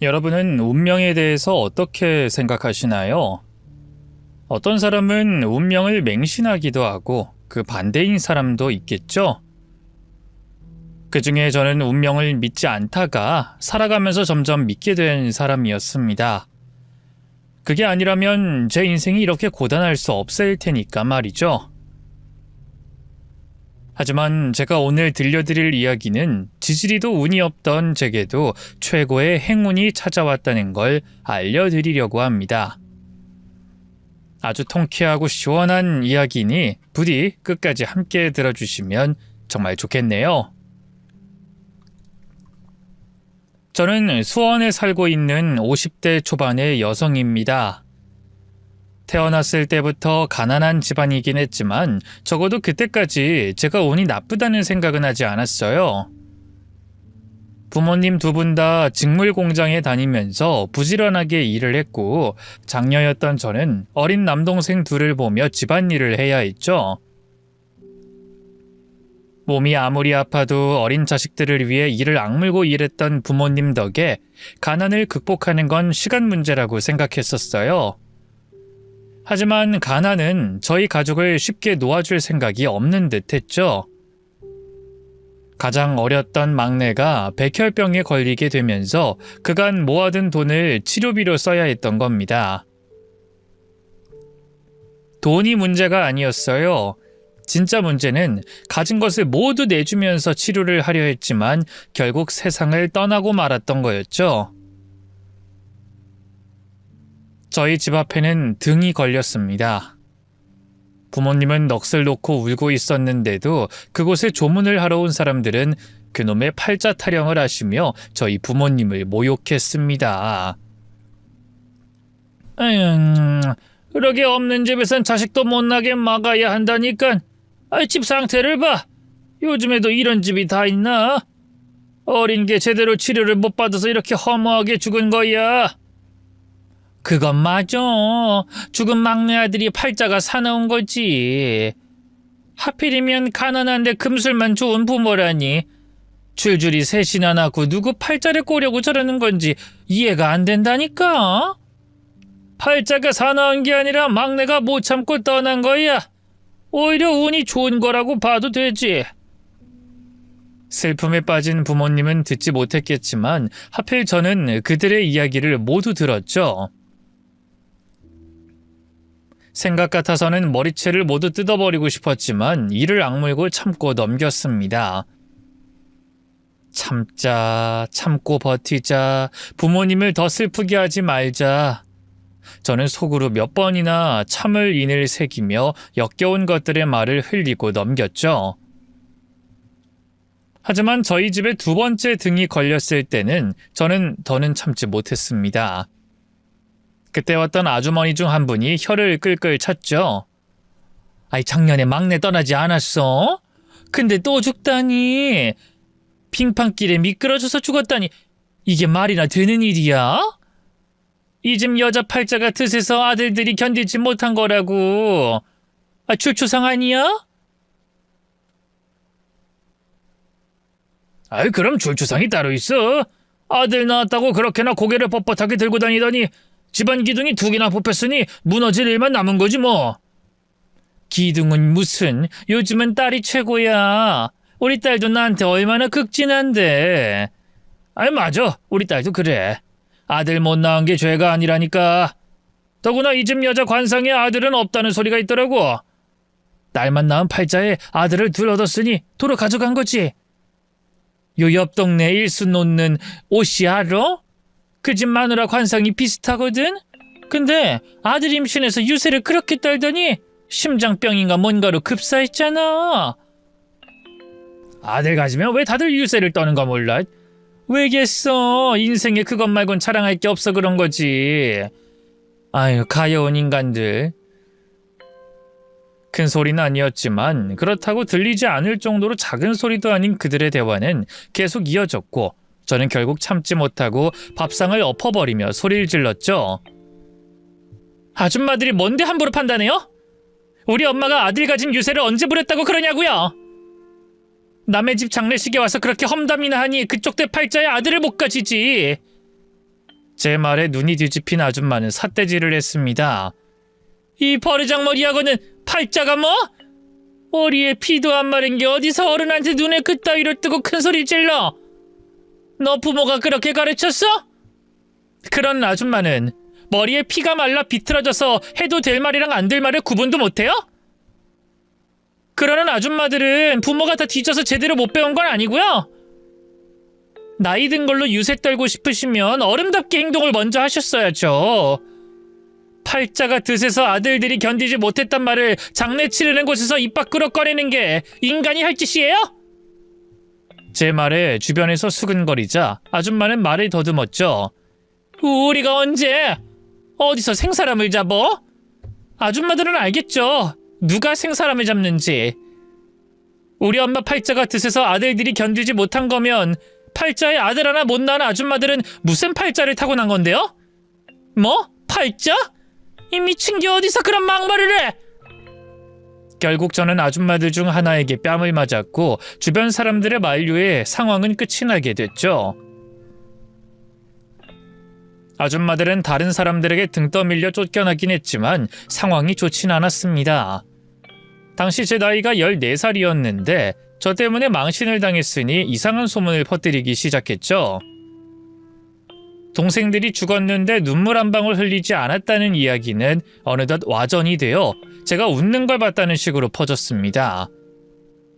여러분은 운명에 대해서 어떻게 생각하시나요? 어떤 사람은 운명을 맹신하기도 하고 그 반대인 사람도 있겠죠? 그 중에 저는 운명을 믿지 않다가 살아가면서 점점 믿게 된 사람이었습니다. 그게 아니라면 제 인생이 이렇게 고단할 수 없을 테니까 말이죠. 하지만 제가 오늘 들려드릴 이야기는 지지리도 운이 없던 제게도 최고의 행운이 찾아왔다는 걸 알려드리려고 합니다. 아주 통쾌하고 시원한 이야기니 부디 끝까지 함께 들어주시면 정말 좋겠네요. 저는 수원에 살고 있는 50대 초반의 여성입니다. 태어났을 때부터 가난한 집안이긴 했지만 적어도 그때까지 제가 운이 나쁘다는 생각은 하지 않았어요. 부모님 두 분 다 직물 공장에 다니면서 부지런하게 일을 했고 장녀였던 저는 어린 남동생 둘을 보며 집안일을 해야 했죠. 몸이 아무리 아파도 어린 자식들을 위해 이를 악물고 일했던 부모님 덕에 가난을 극복하는 건 시간 문제라고 생각했었어요. 하지만 가난은 저희 가족을 쉽게 놓아줄 생각이 없는 듯 했죠. 가장 어렸던 막내가 백혈병에 걸리게 되면서 그간 모아둔 돈을 치료비로 써야 했던 겁니다. 돈이 문제가 아니었어요. 진짜 문제는 가진 것을 모두 내주면서 치료를 하려 했지만 결국 세상을 떠나고 말았던 거였죠. 저희 집 앞에는 등이 걸렸습니다. 부모님은 넋을 놓고 울고 있었는데도 그곳에 조문을 하러 온 사람들은 그놈의 팔자 타령을 하시며 저희 부모님을 모욕했습니다. 그러게 없는 집에선 자식도 못나게 막아야 한다니까. 집 상태를 봐. 요즘에도 이런 집이 다 있나? 어린 게 제대로 치료를 못 받아서 이렇게 허무하게 죽은 거야. 그건 맞아. 죽은 막내 아들이 팔자가 사나운 거지. 하필이면 가난한데 금술만 좋은 부모라니. 줄줄이 셋이나 낳고 누구 팔자를 꼬려고 저러는 건지 이해가 안 된다니까. 팔자가 사나운 게 아니라 막내가 못 참고 떠난 거야. 오히려 운이 좋은 거라고 봐도 되지. 슬픔에 빠진 부모님은 듣지 못했겠지만 하필 저는 그들의 이야기를 모두 들었죠. 생각 같아서는 머리채를 모두 뜯어버리고 싶었지만 이를 악물고 참고 넘겼습니다. 참자, 참고 버티자, 부모님을 더 슬프게 하지 말자. 저는 속으로 몇 번이나 참을 인을 새기며 역겨운 것들의 말을 흘리고 넘겼죠. 하지만 저희 집에 두 번째 등이 걸렸을 때는 저는 더는 참지 못했습니다. 그때 왔던 아주머니 중 한 분이 혀를 끌끌 찼죠. 작년에 막내 떠나지 않았어? 근데 또 죽다니. 빙판길에 미끄러져서 죽었다니. 이게 말이나 되는 일이야? 이 집 여자 팔자가 듯해서 아들들이 견디지 못한 거라고. 출초상 아니야? 그럼 출초상이 따로 있어. 아들 낳았다고 그렇게나 고개를 뻣뻣하게 들고 다니더니 집안 기둥이 두 개나 뽑혔으니 무너질 일만 남은 거지 뭐. 기둥은 무슨, 요즘은 딸이 최고야. 우리 딸도 나한테 얼마나 극진한데. 맞아. 우리 딸도 그래. 아들 못 낳은 게 죄가 아니라니까. 더구나 이 집 여자 관상에 아들은 없다는 소리가 있더라고. 딸만 낳은 팔자에 아들을 둘 얻었으니 도로 가져간 거지. 요 옆 동네 일수 놓는 오씨 알아? 그 집 마누라 관상이 비슷하거든? 근데 아들 임신해서 유세를 그렇게 떨더니 심장병인가 뭔가로 급사했잖아. 아들 가지면 왜 다들 유세를 떠는가 몰라. 왜겠어. 인생에 그것 말곤 자랑할 게 없어 그런 거지. 가여운 인간들. 큰 소리는 아니었지만 그렇다고 들리지 않을 정도로 작은 소리도 아닌 그들의 대화는 계속 이어졌고 저는 결국 참지 못하고 밥상을 엎어버리며 소리를 질렀죠. 아줌마들이 뭔데 함부로 판단해요? 우리 엄마가 아들 가진 유세를 언제 부렸다고 그러냐고요? 남의 집 장례식에 와서 그렇게 험담이나 하니 그쪽들 팔자에 아들을 못 가지지. 제 말에 눈이 뒤집힌 아줌마는 삿대질을 했습니다. 이 버르장머리하고는 팔자가 뭐? 머리에 피도 안 마른 게 어디서 어른한테 눈에 그따위로 뜨고 큰소리 질러? 너 부모가 그렇게 가르쳤어? 그런 아줌마는 머리에 피가 말라 비틀어져서 해도 될 말이랑 안 될 말을 구분도 못해요? 그러는 아줌마들은 부모가 다 뒤져서 제대로 못 배운 건 아니고요. 나이 든 걸로 유세 떨고 싶으시면 어른답게 행동을 먼저 하셨어야죠. 팔자가 드세서 아들들이 견디지 못했단 말을 장례 치르는 곳에서 입 밖으로 꺼내는 게 인간이 할 짓이에요? 제 말에 주변에서 수근거리자 아줌마는 말을 더듬었죠. 우리가 언제? 어디서 생사람을 잡어? 아줌마들은 알겠죠. 누가 생사람을 잡는지. 우리 엄마 팔자가 드세서 아들들이 견디지 못한 거면 팔자에 아들 하나 못 낳은 아줌마들은 무슨 팔자를 타고난 건데요? 뭐? 팔자? 이 미친 게 어디서 그런 막말을 해? 결국 저는 아줌마들 중 하나에게 뺨을 맞았고 주변 사람들의 만류에 상황은 끝이 나게 됐죠. 아줌마들은 다른 사람들에게 등 떠밀려 쫓겨나긴 했지만 상황이 좋진 않았습니다. 당시 제 나이가 14살이었는데 저 때문에 망신을 당했으니 이상한 소문을 퍼뜨리기 시작했죠. 동생들이 죽었는데 눈물 한 방울 흘리지 않았다는 이야기는 어느덧 와전이 되어 제가 웃는 걸 봤다는 식으로 퍼졌습니다.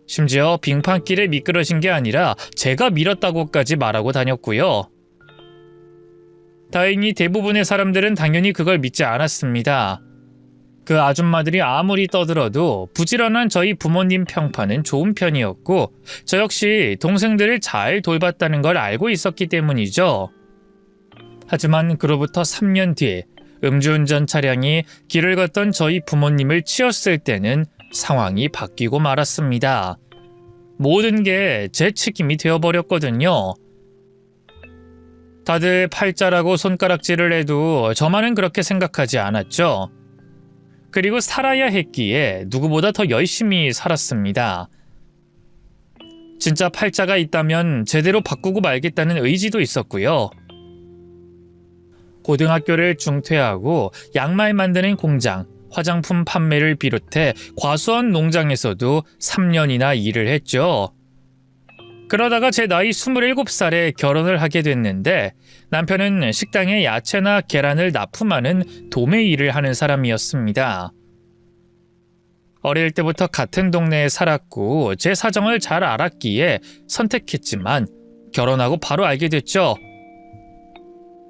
심지어 빙판길에 미끄러진 게 아니라 제가 밀었다고까지 말하고 다녔고요. 다행히 대부분의 사람들은 당연히 그걸 믿지 않았습니다. 그 아줌마들이 아무리 떠들어도 부지런한 저희 부모님 평판은 좋은 편이었고 저 역시 동생들을 잘 돌봤다는 걸 알고 있었기 때문이죠. 하지만 그로부터 3년 뒤 음주운전 차량이 길을 걷던 저희 부모님을 치었을 때는 상황이 바뀌고 말았습니다. 모든 게 제 책임이 되어버렸거든요. 다들 팔자라고 손가락질을 해도 저만은 그렇게 생각하지 않았죠. 그리고 살아야 했기에 누구보다 더 열심히 살았습니다. 진짜 팔자가 있다면 제대로 바꾸고 말겠다는 의지도 있었고요. 고등학교를 중퇴하고 양말 만드는 공장, 화장품 판매를 비롯해 과수원 농장에서도 3년이나 일을 했죠. 그러다가 제 나이 27살에 결혼을 하게 됐는데 남편은 식당에 야채나 계란을 납품하는 도매 일을 하는 사람이었습니다. 어릴 때부터 같은 동네에 살았고 제 사정을 잘 알았기에 선택했지만 결혼하고 바로 알게 됐죠.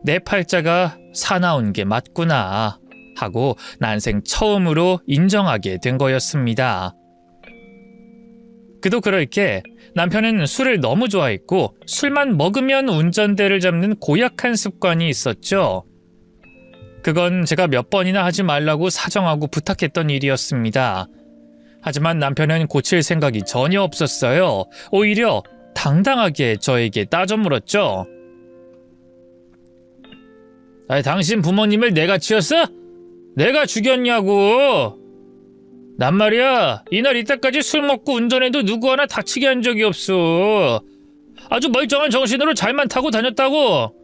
내 팔자가 사나운 게 맞구나 하고 난생 처음으로 인정하게 된 거였습니다. 그도 그럴 게 남편은 술을 너무 좋아했고 술만 먹으면 운전대를 잡는 고약한 습관이 있었죠. 그건 제가 몇 번이나 하지 말라고 사정하고 부탁했던 일이었습니다. 하지만 남편은 고칠 생각이 전혀 없었어요. 오히려 당당하게 저에게 따져 물었죠. 당신 부모님을 내가 치웠어? 내가 죽였냐고. 난 말이야 이날 이때까지 술 먹고 운전해도 누구 하나 다치게 한 적이 없어. 아주 멀쩡한 정신으로 잘만 타고 다녔다고.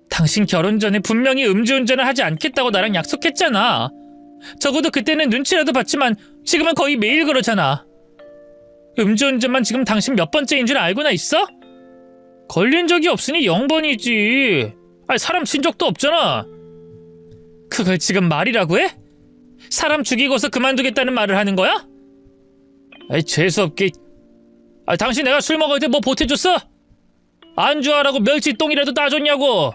당신 결혼 전에 분명히 음주운전을 하지 않겠다고 나랑 약속했잖아. 적어도 그때는 눈치라도 봤지만 지금은 거의 매일 그러잖아. 음주운전만 지금 당신 몇 번째인 줄 알고나 있어? 걸린 적이 없으니 0번이지. 사람 친 적도 없잖아. 그걸 지금 말이라고 해? 사람 죽이고서 그만두겠다는 말을 하는 거야? 재수없게. 당신 내가 술 먹을 때 뭐 보태줬어? 안주하라고 멸치똥이라도 따줬냐고.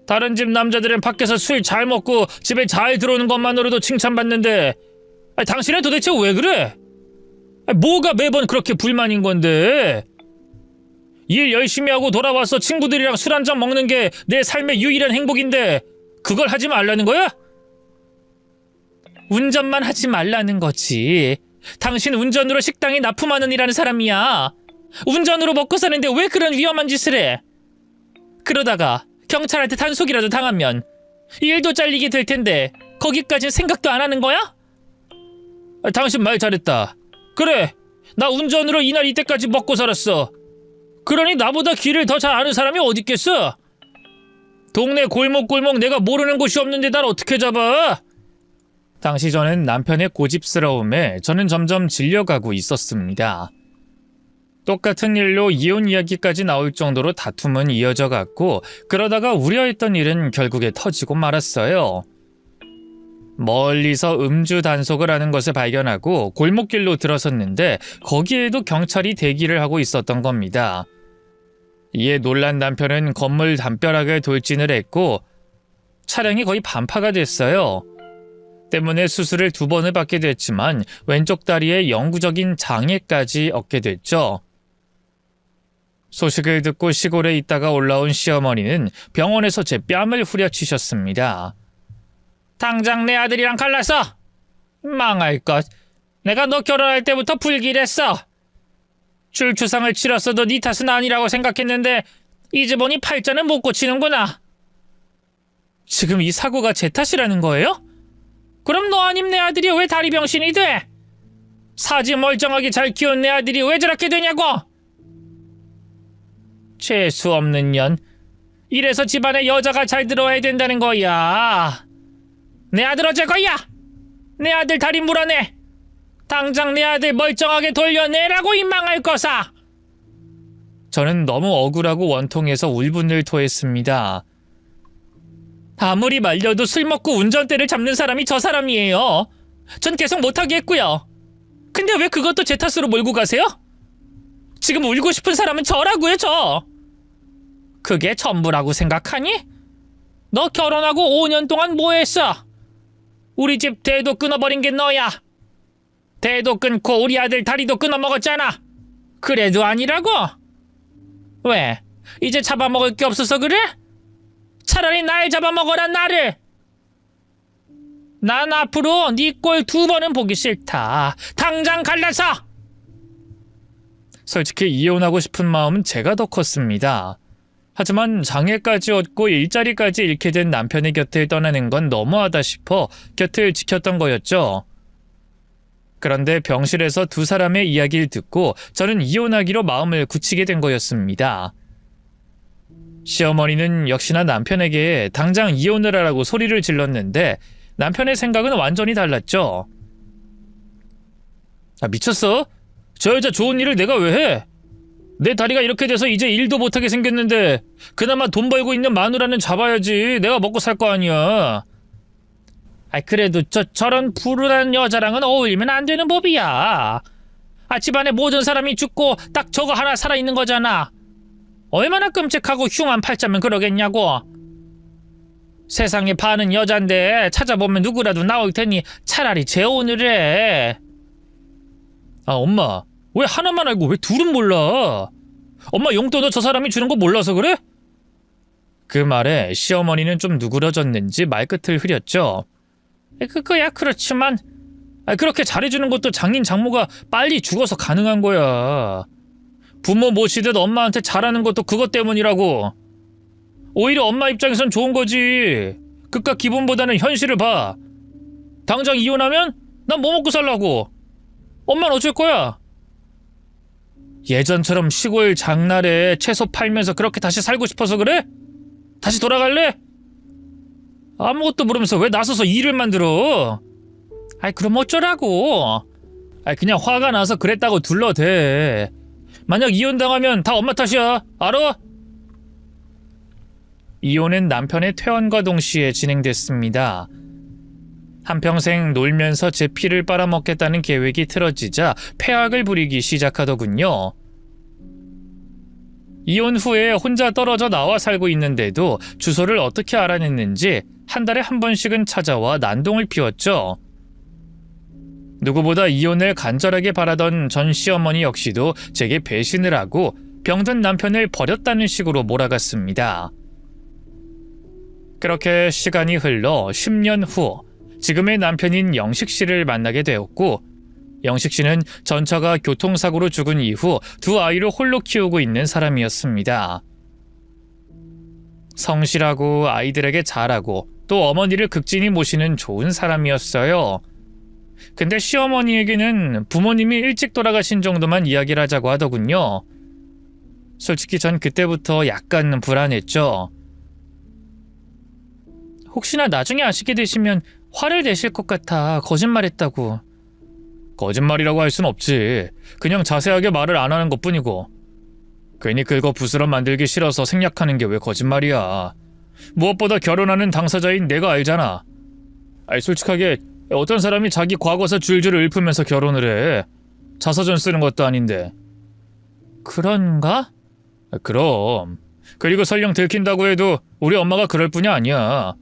다른 집 남자들은 밖에서 술 잘 먹고 집에 잘 들어오는 것만으로도 칭찬받는데 당신은 도대체 왜 그래? 뭐가 매번 그렇게 불만인 건데? 일 열심히 하고 돌아와서 친구들이랑 술 한잔 먹는 게 내 삶의 유일한 행복인데 그걸 하지 말라는 거야? 운전만 하지 말라는 거지. 당신 운전으로 식당에 납품하는 일하는 사람이야. 운전으로 먹고 사는데 왜 그런 위험한 짓을 해? 그러다가 경찰한테 단속이라도 당하면 일도 잘리게 될 텐데 거기까진 생각도 안 하는 거야? 당신 말 잘했다. 그래, 나 운전으로 이날 이때까지 먹고 살았어. 그러니 나보다 길을 더 잘 아는 사람이 어디 있겠어? 동네 골목골목 내가 모르는 곳이 없는데 날 어떻게 잡아? 당시 저는 남편의 고집스러움에 저는 점점 질려가고 있었습니다. 똑같은 일로 이혼 이야기까지 나올 정도로 다툼은 이어져 갔고 그러다가 우려했던 일은 결국에 터지고 말았어요. 멀리서 음주 단속을 하는 것을 발견하고 골목길로 들어섰는데 거기에도 경찰이 대기를 하고 있었던 겁니다. 이에 놀란 남편은 건물 담벼락을 돌진을 했고 차량이 거의 반파가 됐어요. 때문에 수술을 2번을 받게 됐지만 왼쪽 다리에 영구적인 장애까지 얻게 됐죠. 소식을 듣고 시골에 있다가 올라온 시어머니는 병원에서 제 뺨을 후려치셨습니다. 당장 내 아들이랑 갈라서! 망할 것. 내가 너 결혼할 때부터 불길했어. 출추상을 치렀어도 네 탓은 아니라고 생각했는데 이제 보니 팔자는 못 고치는구나. 지금 이 사고가 제 탓이라는 거예요? 그럼 너 아님 내 아들이 왜 다리 병신이 돼? 사지 멀쩡하게 잘 키운 내 아들이 왜 저렇게 되냐고! 재수 없는 년. 이래서 집안에 여자가 잘 들어와야 된다는 거야. 내 아들 어쩔 거야? 내 아들 다리 물어내. 당장 내 아들 멀쩡하게 돌려내라고 이 망할 거사. 저는 너무 억울하고 원통해서 울분을 토했습니다. 아무리 말려도 술 먹고 운전대를 잡는 사람이 저 사람이에요. 전 계속 못하게 했고요. 근데 왜 그것도 제 탓으로 몰고 가세요? 지금 울고 싶은 사람은 저라고요, 저. 그게 전부라고 생각하니? 너 결혼하고 5년 동안 뭐 했어? 우리 집 대도 끊어버린 게 너야. 대도 끊고 우리 아들 다리도 끊어먹었잖아. 그래도 아니라고? 왜? 이제 잡아먹을 게 없어서 그래? 차라리 날 잡아먹어라, 나를. 난 앞으로 네 꼴 2번은 보기 싫다. 당장 갈라서! 솔직히 이혼하고 싶은 마음은 제가 더 컸습니다. 하지만 장애까지 얻고 일자리까지 잃게 된 남편의 곁을 떠나는 건 너무하다 싶어 곁을 지켰던 거였죠. 그런데 병실에서 2 사람의 이야기를 듣고 저는 이혼하기로 마음을 굳히게 된 거였습니다. 시어머니는 역시나 남편에게 당장 이혼을 하라고 소리를 질렀는데 남편의 생각은 완전히 달랐죠. 미쳤어? 저 여자 좋은 일을 내가 왜 해? 내 다리가 이렇게 돼서 이제 일도 못하게 생겼는데 그나마 돈 벌고 있는 마누라는 잡아야지. 내가 먹고 살 거 아니야. 그래도 저런 불운한 여자랑은 어울리면 안 되는 법이야. 집안에 모든 사람이 죽고 딱 저거 하나 살아있는 거잖아. 얼마나 끔찍하고 흉한 팔자면 그러겠냐고. 세상에 반은 여잔데 찾아보면 누구라도 나올 테니 차라리 재혼을 해. 엄마, 왜 하나만 알고 왜 둘은 몰라? 엄마 용돈도 저 사람이 주는 거 몰라서 그래? 그 말에 시어머니는 좀 누그러졌는지 말끝을 흐렸죠. 그거야 그렇지만 그렇게 잘해주는 것도 장인 장모가 빨리 죽어서 가능한 거야. 부모 모시듯 엄마한테 잘하는 것도 그것 때문이라고. 오히려 엄마 입장에선 좋은 거지. 그깟 기분보다는 현실을 봐. 당장 이혼하면 난 뭐 먹고 살라고. 엄마는 어쩔 거야? 예전처럼 시골 장날에 채소 팔면서 그렇게 다시 살고 싶어서 그래? 다시 돌아갈래? 아무것도 모르면서 왜 나서서 일을 만들어? 그럼 어쩌라고? 그냥 화가 나서 그랬다고 둘러대. 만약 이혼당하면 다 엄마 탓이야. 알아? 이혼은 남편의 퇴원과 동시에 진행됐습니다. 한평생 놀면서 제 피를 빨아먹겠다는 계획이 틀어지자 폐악을 부리기 시작하더군요. 이혼 후에 혼자 떨어져 나와 살고 있는데도 주소를 어떻게 알아냈는지 한 달에 한 번씩은 찾아와 난동을 피웠죠. 누구보다 이혼을 간절하게 바라던 전 시어머니 역시도 제게 배신을 하고 병든 남편을 버렸다는 식으로 몰아갔습니다. 그렇게 시간이 흘러 10년 후 지금의 남편인 영식 씨를 만나게 되었고, 영식 씨는 전처가 교통사고로 죽은 이후 2 아이를 홀로 키우고 있는 사람이었습니다. 성실하고 아이들에게 잘하고 또 어머니를 극진히 모시는 좋은 사람이었어요. 근데 시어머니에게는 부모님이 일찍 돌아가신 정도만 이야기를 하자고 하더군요. 솔직히 전 그때부터 약간 불안했죠. 혹시나 나중에 아시게 되시면 화를 내실 것 같아 거짓말했다고. 거짓말이라고 할 순 없지. 그냥 자세하게 말을 안 하는 것뿐이고. 괜히 긁어 부스럼 만들기 싫어서 생략하는 게 왜 거짓말이야. 무엇보다 결혼하는 당사자인 내가 알잖아. 아니 솔직하게 어떤 사람이 자기 과거사 줄줄 읊으면서 결혼을 해. 자서전 쓰는 것도 아닌데. 그런가? 그럼. 그리고 설령 들킨다고 해도 우리 엄마가 그럴 뿐이 아니야.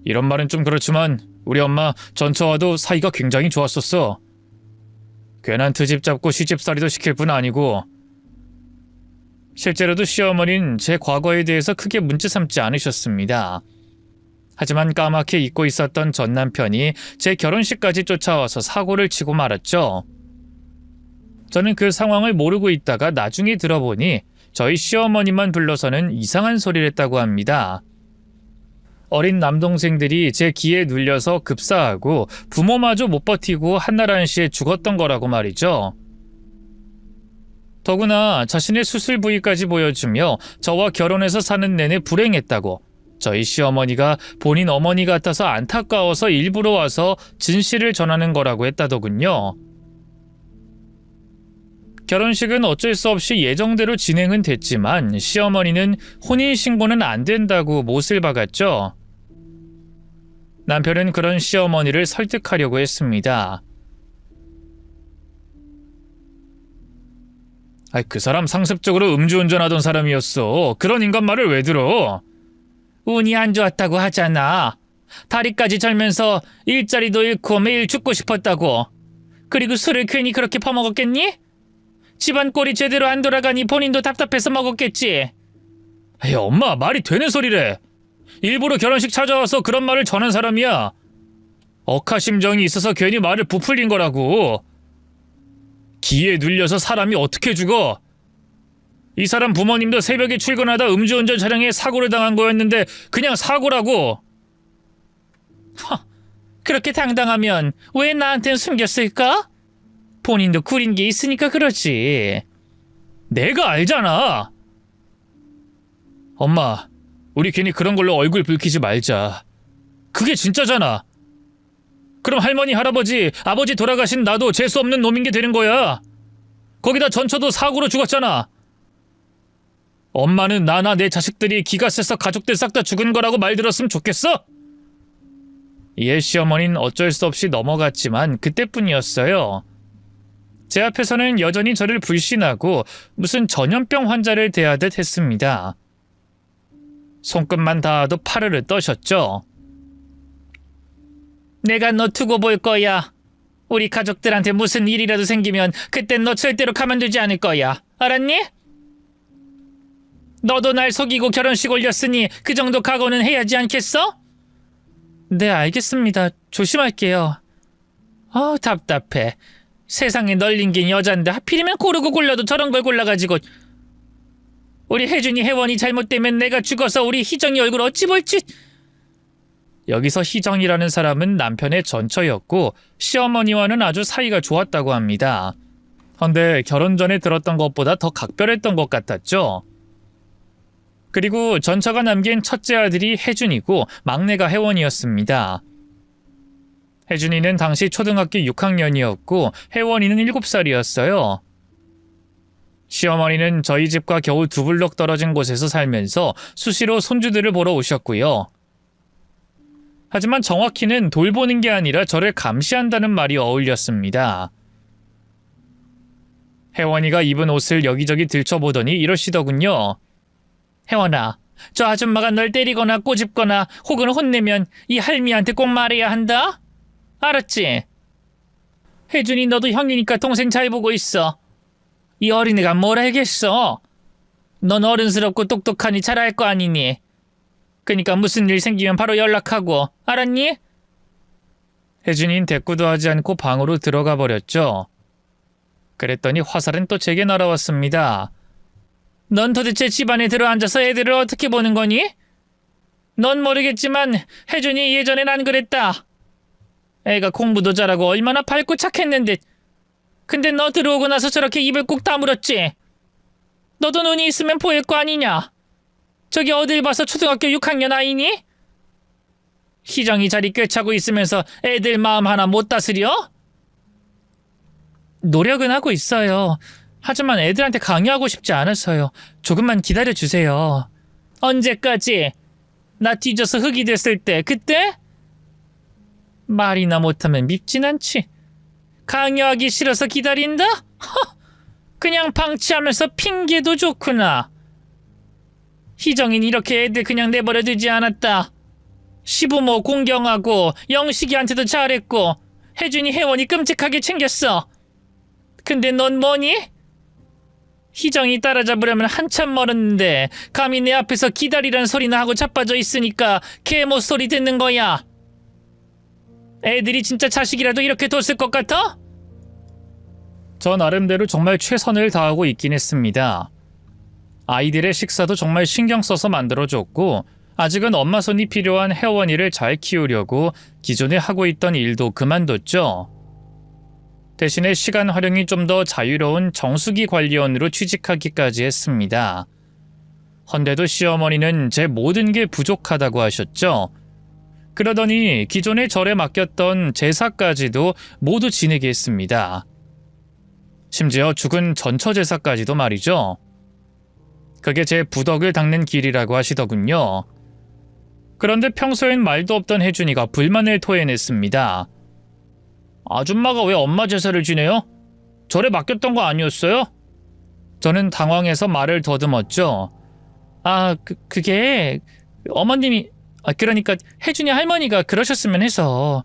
이런 말은 좀 그렇지만 우리 엄마 전처와도 사이가 굉장히 좋았었어. 괜한 트집 잡고 시집살이도 시킬 뿐 아니고 실제로도 시어머니는 제 과거에 대해서 크게 문제 삼지 않으셨습니다. 하지만 까맣게 잊고 있었던 전 남편이 제 결혼식까지 쫓아와서 사고를 치고 말았죠. 저는 그 상황을 모르고 있다가 나중에 들어보니 저희 시어머니만 불러서는 이상한 소리를 했다고 합니다. 어린 남동생들이 제 기에 눌려서 급사하고 부모마저 못 버티고 한나라한시에 죽었던 거라고 말이죠. 더구나 자신의 수술 부위까지 보여주며 저와 결혼해서 사는 내내 불행했다고 저희 시어머니가 본인 어머니 같아서 안타까워서 일부러 와서 진실을 전하는 거라고 했다더군요. 결혼식은 어쩔 수 없이 예정대로 진행은 됐지만 시어머니는 혼인신고는 안 된다고 못을 박았죠. 남편은 그런 시어머니를 설득하려고 했습니다. 그 사람 상습적으로 음주운전하던 사람이었어. 그런 인간 말을 왜 들어? 운이 안 좋았다고 하잖아. 다리까지 절면서 일자리도 잃고 매일 죽고 싶었다고. 그리고 술을 괜히 그렇게 퍼먹었겠니? 집안 꼴이 제대로 안 돌아가니 본인도 답답해서 먹었겠지. 엄마 말이 되는 소리래. 일부러 결혼식 찾아와서 그런 말을 전한 사람이야. 억하심정이 있어서 괜히 말을 부풀린 거라고. 기에 눌려서 사람이 어떻게 죽어? 이 사람 부모님도 새벽에 출근하다 음주운전 차량에 사고를 당한 거였는데 그냥 사고라고. 그렇게 당당하면 왜 나한텐 숨겼을까? 본인도 구린 게 있으니까 그렇지. 내가 알잖아. 엄마, 우리 괜히 그런 걸로 얼굴 붉히지 말자. 그게 진짜잖아. 그럼 할머니, 할아버지, 아버지 돌아가신 나도 재수 없는 놈인 게 되는 거야. 거기다 전처도 사고로 죽었잖아. 엄마는 나나 내 자식들이 기가 세서 가족들 싹 다 죽은 거라고 말 들었으면 좋겠어? 이에 시어머니는 어쩔 수 없이 넘어갔지만 그때뿐이었어요. 제 앞에서는 여전히 저를 불신하고 무슨 전염병 환자를 대하듯 했습니다. 손끝만 닿아도 파르르 떠셨죠. 내가 너 두고 볼 거야. 우리 가족들한테 무슨 일이라도 생기면 그땐 너 절대로 가만두지 않을 거야. 알았니? 너도 날 속이고 결혼식 올렸으니 그 정도 각오는 해야지 않겠어? 네, 알겠습니다. 조심할게요. 답답해. 세상에 널린 게 여잔데 하필이면 고르고 골라도 저런 걸 골라가지고. 우리 혜준이 혜원이 잘못되면 내가 죽어서 우리 희정이 얼굴 어찌 볼지. 여기서 희정이라는 사람은 남편의 전처였고 시어머니와는 아주 사이가 좋았다고 합니다. 헌데 결혼 전에 들었던 것보다 더 각별했던 것 같았죠. 그리고 전처가 남긴 첫째 아들이 혜준이고 막내가 혜원이었습니다. 혜준이는 당시 초등학교 6학년이었고 혜원이는 7살이었어요. 시어머니는 저희 집과 겨우 2블록 떨어진 곳에서 살면서 수시로 손주들을 보러 오셨고요. 하지만 정확히는 돌보는 게 아니라 저를 감시한다는 말이 어울렸습니다. 혜원이가 입은 옷을 여기저기 들춰보더니 이러시더군요. 혜원아, 저 아줌마가 널 때리거나 꼬집거나 혹은 혼내면 이 할미한테 꼭 말해야 한다? 알았지? 혜준이 너도 형이니까 동생 잘 보고 있어. 이 어린애가 뭘 알겠어? 넌 어른스럽고 똑똑하니 잘할 거 아니니? 그러니까 무슨 일 생기면 바로 연락하고, 알았니? 혜준이는 대꾸도 하지 않고 방으로 들어가 버렸죠. 그랬더니 화살은 또 제게 날아왔습니다. 넌 도대체 집안에 들어앉아서 애들을 어떻게 보는 거니? 넌 모르겠지만 혜준이 예전엔 안 그랬다. 애가 공부도 잘하고 얼마나 밝고 착했는데. 근데 너 들어오고 나서 저렇게 입을 꾹 다물었지? 너도 눈이 있으면 보일 거 아니냐? 저기 어딜 봐서 초등학교 6학년 아이니? 희정이 자리 꿰차고 있으면서 애들 마음 하나 못 다스려? 노력은 하고 있어요. 하지만 애들한테 강요하고 싶지 않아서요. 조금만 기다려주세요. 언제까지? 나 뒤져서 흙이 됐을 때 그때? 말이나 못하면 밉진 않지. 강요하기 싫어서 기다린다? 허! 그냥 방치하면서 핑계도 좋구나. 희정이는 이렇게 애들 그냥 내버려 두지 않았다. 시부모 공경하고 영식이한테도 잘했고 혜준이 혜원이 끔찍하게 챙겼어. 근데 넌 뭐니? 희정이 따라잡으려면 한참 멀었는데 감히 내 앞에서 기다리란 소리나 하고 자빠져 있으니까 개못 소리 듣는 거야. 애들이 진짜 자식이라도 이렇게 뒀을 것 같아? 저 나름대로 정말 최선을 다하고 있긴 했습니다. 아이들의 식사도 정말 신경 써서 만들어줬고 아직은 엄마 손이 필요한 혜원이를 잘 키우려고 기존에 하고 있던 일도 그만뒀죠. 대신에 시간 활용이 좀 더 자유로운 정수기 관리원으로 취직하기까지 했습니다. 헌데도 시어머니는 제 모든 게 부족하다고 하셨죠. 그러더니 기존에 절에 맡겼던 제사까지도 모두 지내게 했습니다. 심지어 죽은 전처제사까지도 말이죠. 그게 제 부덕을 닦는 길이라고 하시더군요. 그런데 평소엔 말도 없던 혜준이가 불만을 토해냈습니다. 아줌마가 왜 엄마 제사를 지내요? 절에 맡겼던 거 아니었어요? 저는 당황해서 말을 더듬었죠. 그게 어머님이 그러니까 혜준이 할머니가 그러셨으면 해서.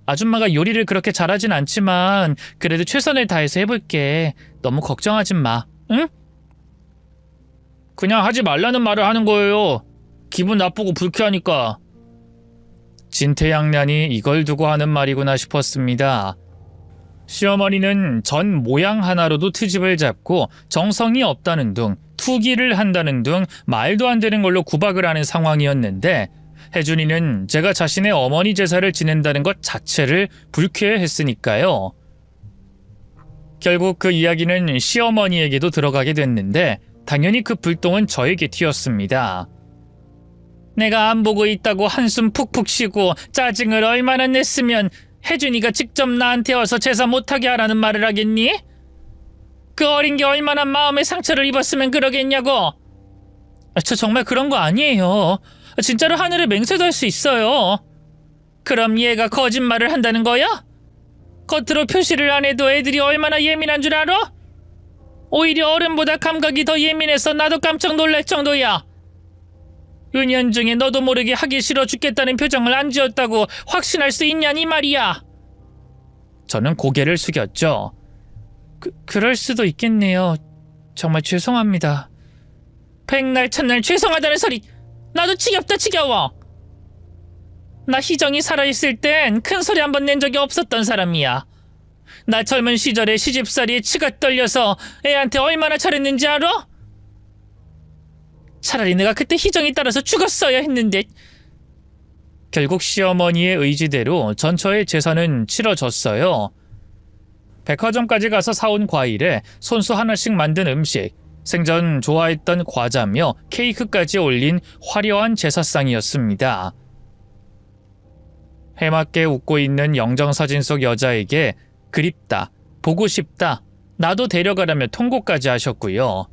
아줌마가 요리를 그렇게 잘하진 않지만 그래도 최선을 다해서 해볼게. 너무 걱정하지 마. 응? 그냥 하지 말라는 말을 하는 거예요. 기분 나쁘고 불쾌하니까. 진퇴양난이 이걸 두고 하는 말이구나 싶었습니다. 시어머니는 전 모양 하나로도 트집을 잡고 정성이 없다는 둥, 투기를 한다는 둥 말도 안 되는 걸로 구박을 하는 상황이었는데 혜준이는 제가 자신의 어머니 제사를 지낸다는 것 자체를 불쾌해했으니까요. 결국 그 이야기는 시어머니에게도 들어가게 됐는데 당연히 그 불똥은 저에게 튀었습니다. 내가 안 보고 있다고 한숨 푹푹 쉬고 짜증을 얼마나 냈으면 혜준이가 직접 나한테 와서 제사 못하게 하라는 말을 하겠니? 그 어린 게 얼마나 마음의 상처를 입었으면 그러겠냐고. 저 정말 그런 거 아니에요. 진짜로 하늘을 맹세도 할 수 있어요. 그럼 얘가 거짓말을 한다는 거야? 겉으로 표시를 안 해도 애들이 얼마나 예민한 줄 알아? 오히려 어른보다 감각이 더 예민해서 나도 깜짝 놀랄 정도야. 은연중에 너도 모르게 하기 싫어 죽겠다는 표정을 안 지었다고 확신할 수 있냐니 말이야. 저는 고개를 숙였죠. 그럴 수도 있겠네요. 정말 죄송합니다. 백날 첫날 죄송하다는 소리 나도 지겹다 지겨워. 나 희정이 살아있을 땐 큰 소리 한 번 낸 적이 없었던 사람이야. 나 젊은 시절에 시집살이에 치가 떨려서 애한테 얼마나 잘했는지 알아? 차라리 내가 그때 희정이 따라서 죽었어야 했는데. 결국 시어머니의 의지대로 전처의 제사는 치러졌어요. 백화점까지 가서 사온 과일에 손수 하나씩 만든 음식, 생전 좋아했던 과자며 케이크까지 올린 화려한 제사상이었습니다. 해맑게 웃고 있는 영정사진 속 여자에게 그립다, 보고 싶다, 나도 데려가라며 통고까지 하셨고요.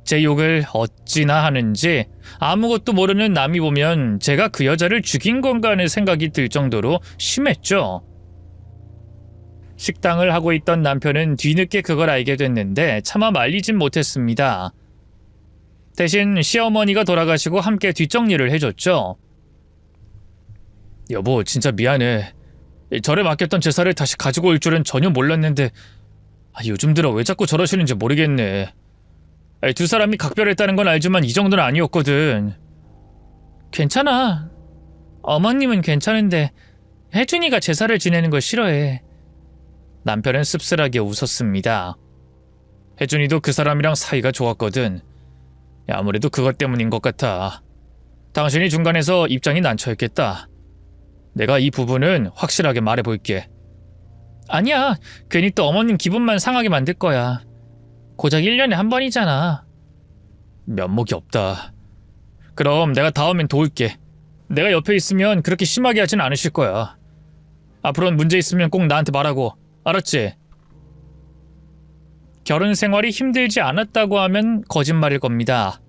제 욕을 어찌나 하는지 아무것도 모르는 남이 보면 제가 그 여자를 죽인 건가 하는 생각이 들 정도로 심했죠. 식당을 하고 있던 남편은 뒤늦게 그걸 알게 됐는데 차마 말리진 못했습니다. 대신 시어머니가 돌아가시고 함께 뒷정리를 해줬죠. 여보, 진짜 미안해. 절에 맡겼던 제사를 다시 가지고 올 줄은 전혀 몰랐는데 요즘 들어 왜 자꾸 저러시는지 모르겠네. 두 사람이 각별했다는 건 알지만 이 정도는 아니었거든. 괜찮아. 어머님은 괜찮은데 혜준이가 제사를 지내는 걸 싫어해. 남편은 씁쓸하게 웃었습니다. 혜준이도 그 사람이랑 사이가 좋았거든. 아무래도 그것 때문인 것 같아. 당신이 중간에서 입장이 난처했겠다. 내가 이 부분은 확실하게 말해볼게. 아니야. 괜히 또 어머님 기분만 상하게 만들 거야. 고작 1년에 한 번이잖아. 면목이 없다. 그럼 내가 다음엔 도울게. 내가 옆에 있으면 그렇게 심하게 하진 않으실 거야. 앞으로는 문제 있으면 꼭 나한테 말하고, 알았지? 결혼 생활이 힘들지 않았다고 하면 거짓말일 겁니다.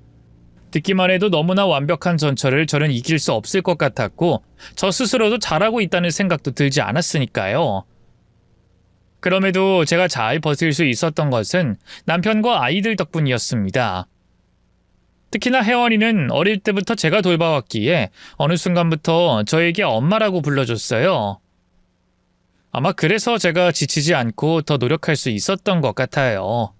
듣기만 해도 너무나 완벽한 전철을 저는 이길 수 없을 것 같았고 저 스스로도 잘하고 있다는 생각도 들지 않았으니까요. 그럼에도 제가 잘 버틸 수 있었던 것은 남편과 아이들 덕분이었습니다. 특히나 혜원이는 어릴 때부터 제가 돌봐왔기에 어느 순간부터 저에게 엄마라고 불러줬어요. 아마 그래서 제가 지치지 않고 더 노력할 수 있었던 것 같아요.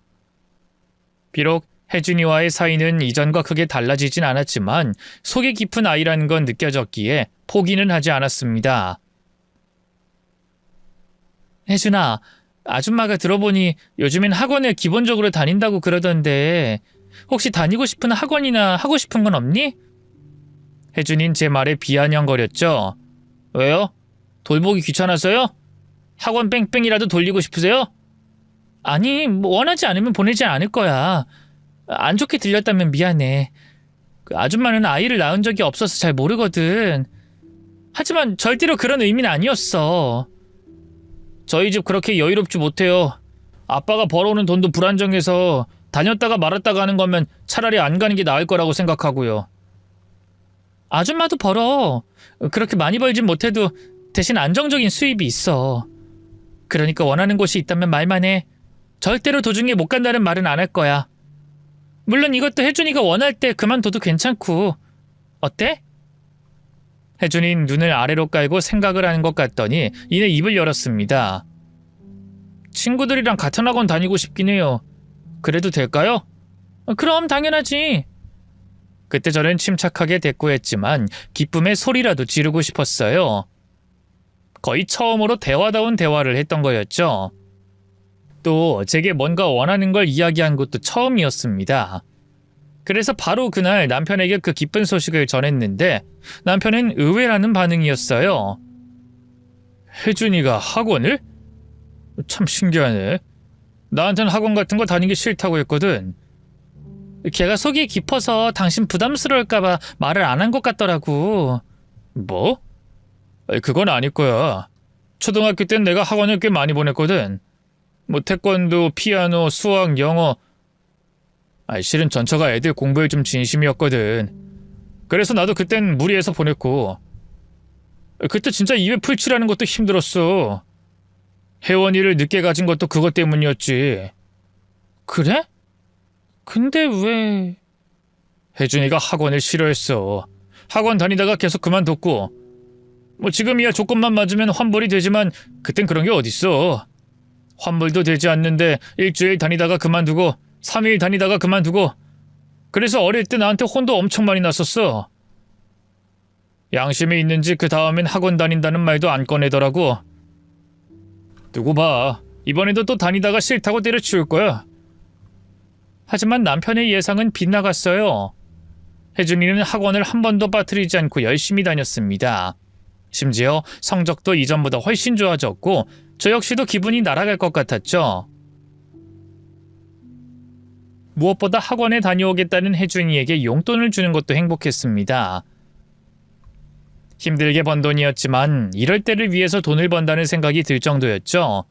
비록 혜준이와의 사이는 이전과 크게 달라지진 않았지만 속이 깊은 아이라는 건 느껴졌기에 포기는 하지 않았습니다. 혜준아, 아줌마가 들어보니 요즘엔 학원에 기본적으로 다닌다고 그러던데 혹시 다니고 싶은 학원이나 하고 싶은 건 없니? 혜준이는 제 말에 비아냥거렸죠. 왜요? 돌보기 귀찮아서요? 학원 뺑뺑이라도 돌리고 싶으세요? 아니, 원하지 않으면 보내지 않을 거야. 안 좋게 들렸다면 미안해. 그 아줌마는 아이를 낳은 적이 없어서 잘 모르거든. 하지만 절대로 그런 의미는 아니었어. 저희 집 그렇게 여유롭지 못해요. 아빠가 벌어오는 돈도 불안정해서 다녔다가 말았다가 하는 거면 차라리 안 가는 게 나을 거라고 생각하고요. 아줌마도 벌어. 그렇게 많이 벌진 못해도 대신 안정적인 수입이 있어. 그러니까 원하는 곳이 있다면 말만 해. 절대로 도중에 못 간다는 말은 안 할 거야. 물론 이것도 혜준이가 원할 때 그만둬도 괜찮고. 어때? 혜준이는 눈을 아래로 깔고 생각을 하는 것 같더니 이내 입을 열었습니다. 친구들이랑 같은 학원 다니고 싶긴 해요. 그래도 될까요? 그럼 당연하지. 그때 저는 침착하게 대꾸했지만 기쁨의 소리라도 지르고 싶었어요. 거의 처음으로 대화다운 대화를 했던 거였죠. 또 제게 뭔가 원하는 걸 이야기한 것도 처음이었습니다. 그래서 바로 그날 남편에게 그 기쁜 소식을 전했는데 남편은 의외라는 반응이었어요. 혜준이가 학원을? 참 신기하네. 나한테는 학원 같은 거 다니기 싫다고 했거든. 걔가 속이 깊어서 당신 부담스러울까봐 말을 안 한 것 같더라고. 뭐? 그건 아닐 거야. 초등학교 땐 내가 학원을 꽤 많이 보냈거든. 뭐 태권도, 피아노, 수학, 영어. 실은 전처가 애들 공부에 좀 진심이었거든. 그래서 나도 그땐 무리해서 보냈고. 그때 진짜 입에 풀칠하는 것도 힘들었어. 혜원이를 늦게 가진 것도 그것 때문이었지. 그래? 근데 왜... 혜준이가 학원을 싫어했어. 학원 다니다가 계속 그만뒀고. 뭐 지금이야 조건만 맞으면 환불이 되지만 그땐 그런 게 어딨어. 환불도 되지 않는데 일주일 다니다가 그만두고 3일 다니다가 그만두고. 그래서 어릴 때 나한테 혼도 엄청 많이 났었어. 양심이 있는지 그 다음엔 학원 다닌다는 말도 안 꺼내더라고. 두고 봐. 이번에도 또 다니다가 싫다고 때려치울 거야. 하지만 남편의 예상은 빗나갔어요. 혜준이는 학원을 한 번도 빠뜨리지 않고 열심히 다녔습니다. 심지어 성적도 이전보다 훨씬 좋아졌고 저 역시도 기분이 날아갈 것 같았죠. 무엇보다 학원에 다녀오겠다는 혜준이에게 용돈을 주는 것도 행복했습니다. 힘들게 번 돈이었지만 이럴 때를 위해서 돈을 번다는 생각이 들 정도였죠.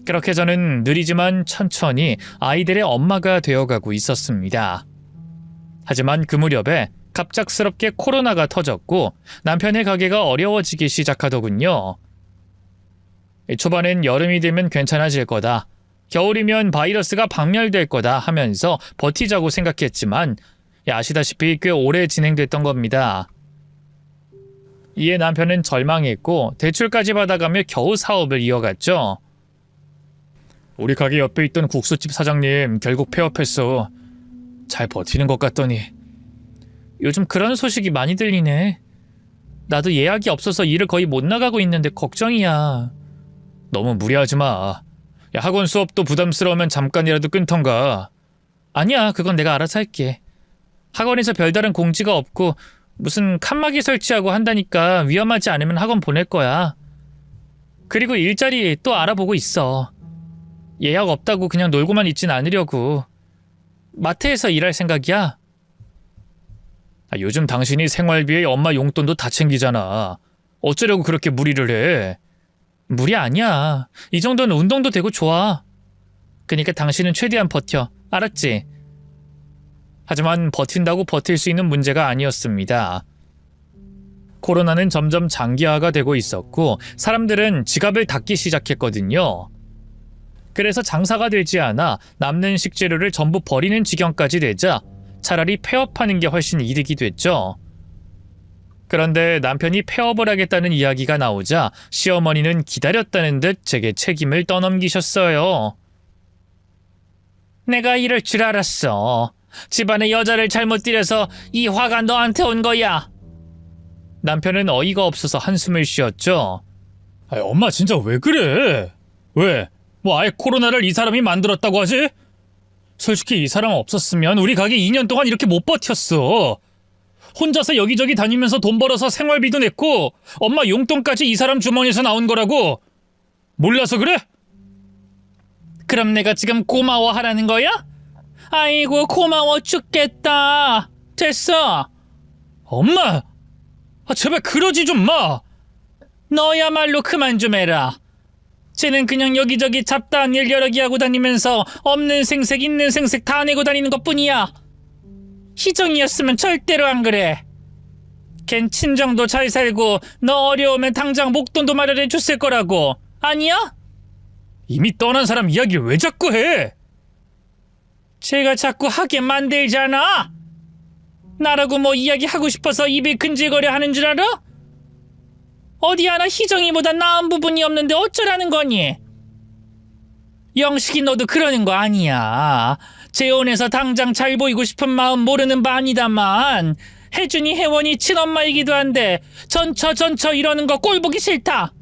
그렇게 저는 느리지만 천천히 아이들의 엄마가 되어가고 있었습니다. 하지만 그 무렵에 갑작스럽게 코로나가 터졌고 남편의 가게가 어려워지기 시작하더군요. 초반엔 여름이 되면 괜찮아질 거다. 겨울이면 바이러스가 박멸될 거다 하면서 버티자고 생각했지만 아시다시피 꽤 오래 진행됐던 겁니다. 이에 남편은 절망했고 대출까지 받아가며 겨우 사업을 이어갔죠. 우리 가게 옆에 있던 국수집 사장님 결국 폐업했어. 잘 버티는 것 같더니. 요즘 그런 소식이 많이 들리네. 나도 예약이 없어서 일을 거의 못 나가고 있는데 걱정이야. 너무 무리하지 마. 학원 수업도 부담스러우면 잠깐이라도 끊던가. 아니야, 그건 내가 알아서 할게. 학원에서 별다른 공지가 없고 무슨 칸막이 설치하고 한다니까 위험하지 않으면 학원 보낼 거야. 그리고 일자리 또 알아보고 있어. 예약 없다고 그냥 놀고만 있진 않으려고. 마트에서 일할 생각이야. 요즘 당신이 생활비에 엄마 용돈도 다 챙기잖아. 어쩌려고 그렇게 무리를 해? 무리 아니야. 이 정도는 운동도 되고 좋아. 그러니까 당신은 최대한 버텨. 알았지? 하지만 버틴다고 버틸 수 있는 문제가 아니었습니다. 코로나는 점점 장기화가 되고 있었고 사람들은 지갑을 닫기 시작했거든요. 그래서 장사가 되지 않아 남는 식재료를 전부 버리는 지경까지 되자 차라리 폐업하는 게 훨씬 이득이 됐죠. 그런데 남편이 폐업을 하겠다는 이야기가 나오자 시어머니는 기다렸다는 듯 제게 책임을 떠넘기셨어요. 내가 이럴 줄 알았어. 집안에 여자를 잘못 들여서 이 화가 너한테 온 거야. 남편은 어이가 없어서 한숨을 쉬었죠. 엄마 진짜 왜 그래? 왜? 뭐 아예 코로나를 이 사람이 만들었다고 하지? 솔직히 이 사람 없었으면 우리 가게 2년 동안 이렇게 못 버텼어. 혼자서 여기저기 다니면서 돈 벌어서 생활비도 냈고 엄마 용돈까지 이 사람 주머니에서 나온 거라고. 몰라서 그래? 그럼 내가 지금 고마워하라는 거야? 아이고 고마워 죽겠다. 됐어. 엄마! 제발 그러지 좀 마. 너야말로 그만 좀 해라. 쟤는 그냥 여기저기 잡다한 일 여러 개 하고 다니면서 없는 생색 있는 생색 다 내고 다니는 것뿐이야. 희정이었으면 절대로 안 그래. 걘 친정도 잘 살고 너 어려우면 당장 목돈도 마련해 줬을 거라고. 아니야? 이미 떠난 사람 이야기를 왜 자꾸 해? 제가 자꾸 하게 만들잖아. 나라고 뭐 이야기하고 싶어서 입이 근질거려 하는 줄 알아? 어디 하나 희정이보다 나은 부분이 없는데 어쩌라는 거니? 영식이 너도 그러는 거 아니야. 재혼해서 당장 잘 보이고 싶은 마음 모르는 바 아니다만 혜준이 혜원이 친엄마이기도 한데 전처 이러는 거 꼴 보기 싫다.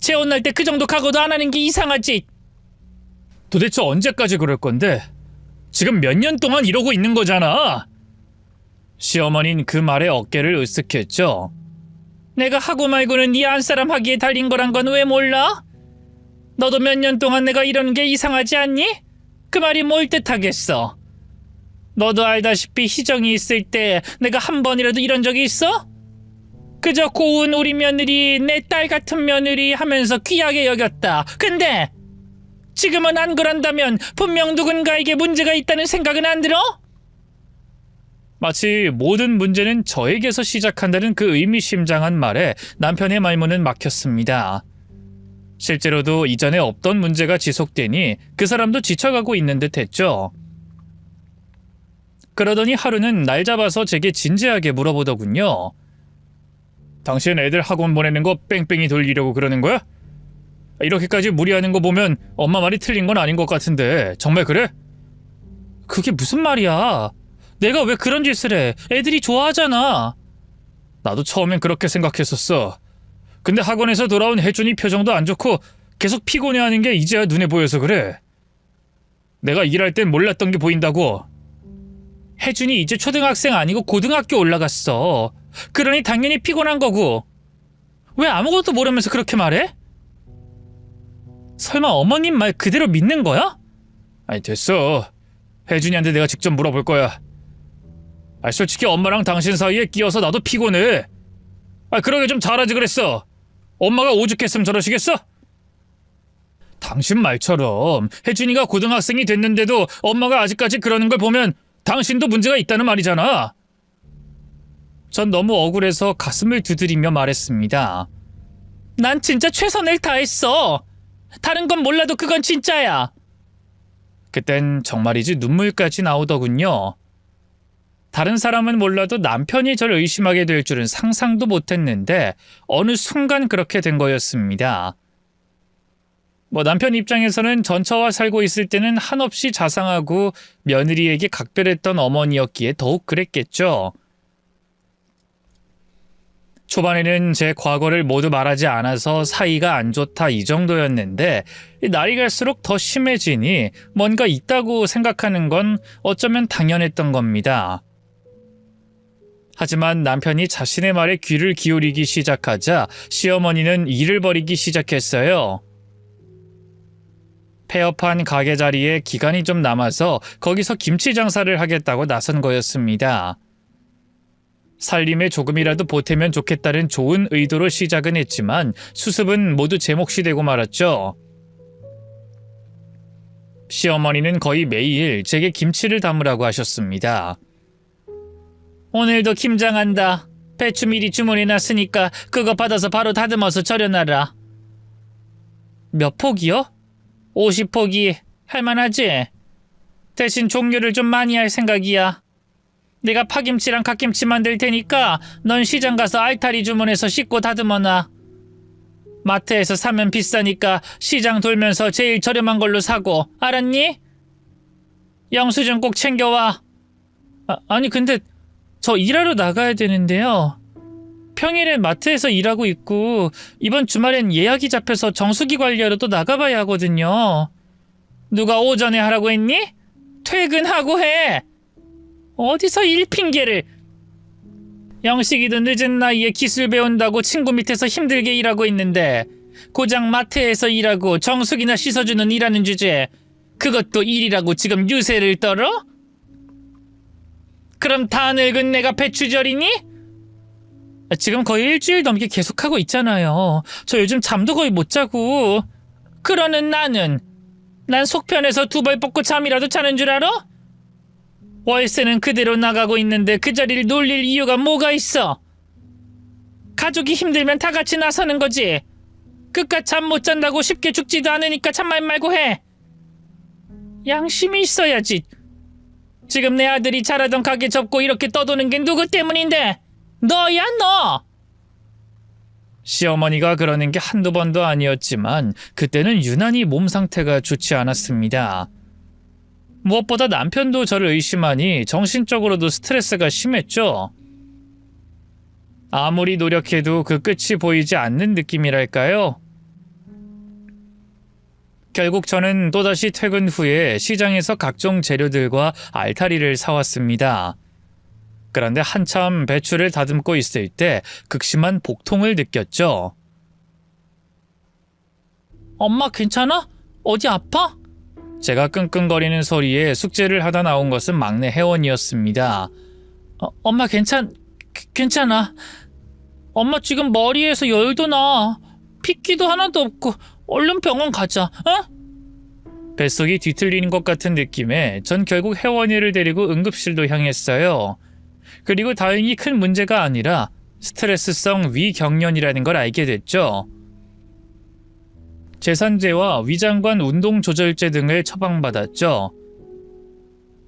재혼할 때 그 정도 각오도 안 하는 게 이상하지. 도대체 언제까지 그럴 건데? 지금 몇 년 동안 이러고 있는 거잖아. 시어머니는 그 말에 어깨를 으쓱했죠. 내가 하고 말고는 네 안사람 하기에 달린 거란 건 왜 몰라? 너도 몇 년 동안 내가 이러는 게 이상하지 않니? 그 말이 뭘 뜻하겠어? 너도 알다시피 희정이 있을 때 내가 한 번이라도 이런 적이 있어? 그저 고운 우리 며느리, 내 딸 같은 며느리 하면서 귀하게 여겼다. 근데 지금은 안 그런다면 분명 누군가에게 문제가 있다는 생각은 안 들어? 마치 모든 문제는 저에게서 시작한다는 그 의미심장한 말에 남편의 말문은 막혔습니다. 실제로도 이전에 없던 문제가 지속되니 그 사람도 지쳐가고 있는 듯 했죠. 그러더니 하루는 날 잡아서 제게 진지하게 물어보더군요. 당신 애들 학원 보내는 거 뺑뺑이 돌리려고 그러는 거야? 이렇게까지 무리하는 거 보면 엄마 말이 틀린 건 아닌 것 같은데 정말 그래? 그게 무슨 말이야? 내가 왜 그런 짓을 해? 애들이 좋아하잖아. 나도 처음엔 그렇게 생각했었어. 근데 학원에서 돌아온 혜준이 표정도 안 좋고 계속 피곤해하는 게 이제야 눈에 보여서 그래. 내가 일할 땐 몰랐던 게 보인다고. 혜준이 이제 초등학생 아니고 고등학교 올라갔어. 그러니 당연히 피곤한 거고. 왜 아무것도 모르면서 그렇게 말해? 설마 어머님 말 그대로 믿는 거야? 아니 됐어. 혜준이한테 내가 직접 물어볼 거야. 솔직히 엄마랑 당신 사이에 끼어서 나도 피곤해. 그러게 좀 잘하지 그랬어. 엄마가 오죽했으면 저러시겠어? 당신 말처럼 혜준이가 고등학생이 됐는데도 엄마가 아직까지 그러는 걸 보면 당신도 문제가 있다는 말이잖아. 전 너무 억울해서 가슴을 두드리며 말했습니다. 난 진짜 최선을 다했어. 다른 건 몰라도 그건 진짜야. 그땐 정말이지 눈물까지 나오더군요. 다른 사람은 몰라도 남편이 저를 의심하게 될 줄은 상상도 못했는데 어느 순간 그렇게 된 거였습니다. 남편 입장에서는 전처와 살고 있을 때는 한없이 자상하고 며느리에게 각별했던 어머니였기에 더욱 그랬겠죠. 초반에는 제 과거를 모두 말하지 않아서 사이가 안 좋다 이 정도였는데 날이 갈수록 더 심해지니 뭔가 있다고 생각하는 건 어쩌면 당연했던 겁니다. 하지만 남편이 자신의 말에 귀를 기울이기 시작하자 시어머니는 일을 벌이기 시작했어요. 폐업한 가게 자리에 기간이 좀 남아서 거기서 김치 장사를 하겠다고 나선 거였습니다. 살림에 조금이라도 보태면 좋겠다는 좋은 의도로 시작은 했지만 수습은 모두 제 몫이 되고 말았죠. 시어머니는 거의 매일 제게 김치를 담으라고 하셨습니다. 오늘도 김장한다. 배추 미리 주문해놨으니까 그거 받아서 바로 다듬어서 절여놔라. 몇 폭이요? 50폭이 할만하지? 대신 종류를 좀 많이 할 생각이야. 내가 파김치랑 갓김치 만들 테니까 넌 시장 가서 알타리 주문해서 씻고 다듬어놔. 마트에서 사면 비싸니까 시장 돌면서 제일 저렴한 걸로 사고, 알았니? 영수증 꼭 챙겨와. 아니 근데 저 일하러 나가야 되는데요. 평일엔 마트에서 일하고 있고 이번 주말엔 예약이 잡혀서 정수기 관리하러 또 나가봐야 하거든요. 누가 오전에 하라고 했니? 퇴근하고 해. 어디서 일 핑계를. 영식이도 늦은 나이에 기술 배운다고 친구 밑에서 힘들게 일하고 있는데 고작 마트에서 일하고 정수기나 씻어주는 일하는 주제에 그것도 일이라고 지금 유세를 떨어? 그럼 다 늙은 내가 배추절이니? 지금 거의 일주일 넘게 계속하고 있잖아요. 저 요즘 잠도 거의 못 자고. 그러는 나는? 난 속편해서 두 벌 뻗고 잠이라도 자는 줄 알아? 월세는 그대로 나가고 있는데 그 자리를 놀릴 이유가 뭐가 있어? 가족이 힘들면 다 같이 나서는 거지. 그깟 잠 못 잔다고 쉽게 죽지도 않으니까 참말 말고 해. 양심이 있어야지. 지금 내 아들이 잘하던 가게 접고 이렇게 떠도는 게 누구 때문인데? 너야 너! 시어머니가 그러는 게 한두 번도 아니었지만 그때는 유난히 몸 상태가 좋지 않았습니다. 무엇보다 남편도 저를 의심하니 정신적으로도 스트레스가 심했죠. 아무리 노력해도 그 끝이 보이지 않는 느낌이랄까요? 결국 저는 또다시 퇴근 후에 시장에서 각종 재료들과 알타리를 사왔습니다. 그런데 한참 배추를 다듬고 있을 때 극심한 복통을 느꼈죠. 엄마 괜찮아? 어디 아파? 제가 끙끙거리는 소리에 숙제를 하다 나온 것은 막내 혜원이었습니다. 엄마 괜찮아. 엄마 지금 머리에서 열도 나. 핏기도 하나도 없고 얼른 병원 가자. 어? 뱃속이 뒤틀리는 것 같은 느낌에 전 결국 혜원이를 데리고 응급실로 향했어요. 그리고 다행히 큰 문제가 아니라 스트레스성 위경련이라는 걸 알게 됐죠. 제산제와 위장관 운동조절제 등을 처방받았죠.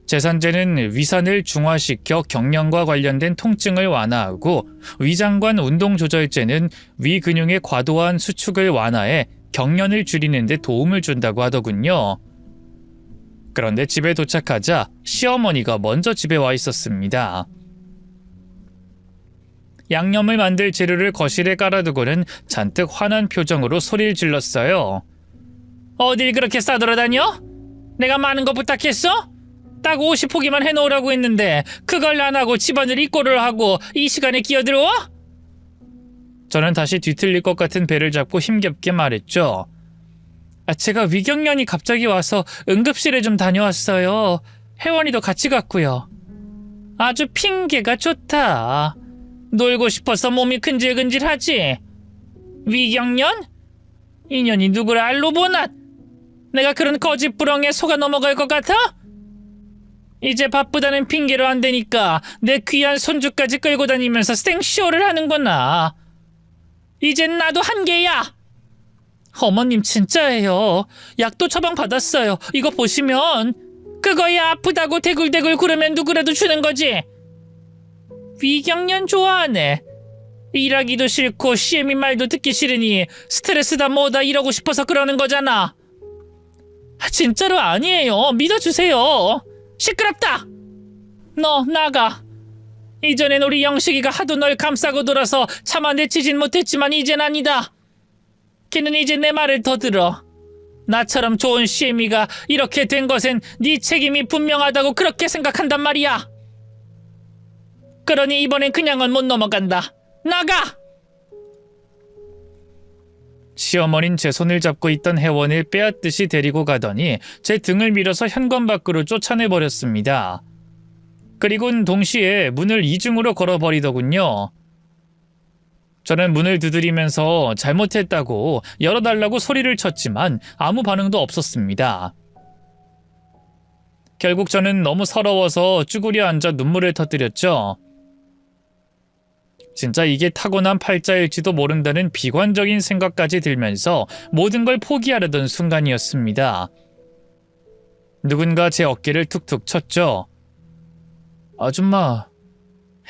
제산제는 위산을 중화시켜 경련과 관련된 통증을 완화하고 위장관 운동조절제는 위 근육의 과도한 수축을 완화해 경련을 줄이는 데 도움을 준다고 하더군요. 그런데 집에 도착하자 시어머니가 먼저 집에 와 있었습니다. 양념을 만들 재료를 거실에 깔아두고는 잔뜩 화난 표정으로 소리를 질렀어요. 어딜 그렇게 싸돌아다녀? 내가 많은 거 부탁했어? 딱 50포기만 해놓으라고 했는데 그걸 안 하고 집안일 이꼴을 하고 이 시간에 끼어들어와? 저는 다시 뒤틀릴 것 같은 배를 잡고 힘겹게 말했죠. 제가 위경련이 갑자기 와서 응급실에 좀 다녀왔어요. 혜원이도 같이 갔고요. 아주 핑계가 좋다. 놀고 싶어서 몸이 근질근질하지. 위경련? 인연이 누구를 알로 보나? 내가 그런 거짓부렁에 속아 넘어갈 것 같아? 이제 바쁘다는 핑계로 안 되니까 내 귀한 손주까지 끌고 다니면서 생쇼를 하는구나. 이젠 나도 한계야. 어머님 진짜예요. 약도 처방받았어요. 이거 보시면. 그거야 아프다고 대굴대굴 구르면 누구라도 주는 거지. 위경련 좋아하네. 일하기도 싫고 시애미 말도 듣기 싫으니 스트레스다 뭐다 이러고 싶어서 그러는 거잖아. 진짜로 아니에요. 믿어주세요. 시끄럽다. 너 나가. 이전엔 우리 영식이가 하도 널 감싸고 돌아서 차마 내치진 못했지만 이젠 아니다. 걔는 이제 내 말을 더 들어. 나처럼 좋은 시애미가 이렇게 된 것엔 네 책임이 분명하다고 그렇게 생각한단 말이야. 그러니 이번엔 그냥은 못 넘어간다. 나가! 시어머니는 제 손을 잡고 있던 혜원을 빼앗듯이 데리고 가더니 제 등을 밀어서 현관 밖으로 쫓아내버렸습니다. 그리고는 동시에 문을 이중으로 걸어버리더군요. 저는 문을 두드리면서 잘못했다고 열어달라고 소리를 쳤지만 아무 반응도 없었습니다. 결국 저는 너무 서러워서 쭈그려 앉아 눈물을 터뜨렸죠. 진짜 이게 타고난 팔자일지도 모른다는 비관적인 생각까지 들면서 모든 걸 포기하려던 순간이었습니다. 누군가 제 어깨를 툭툭 쳤죠. 아줌마,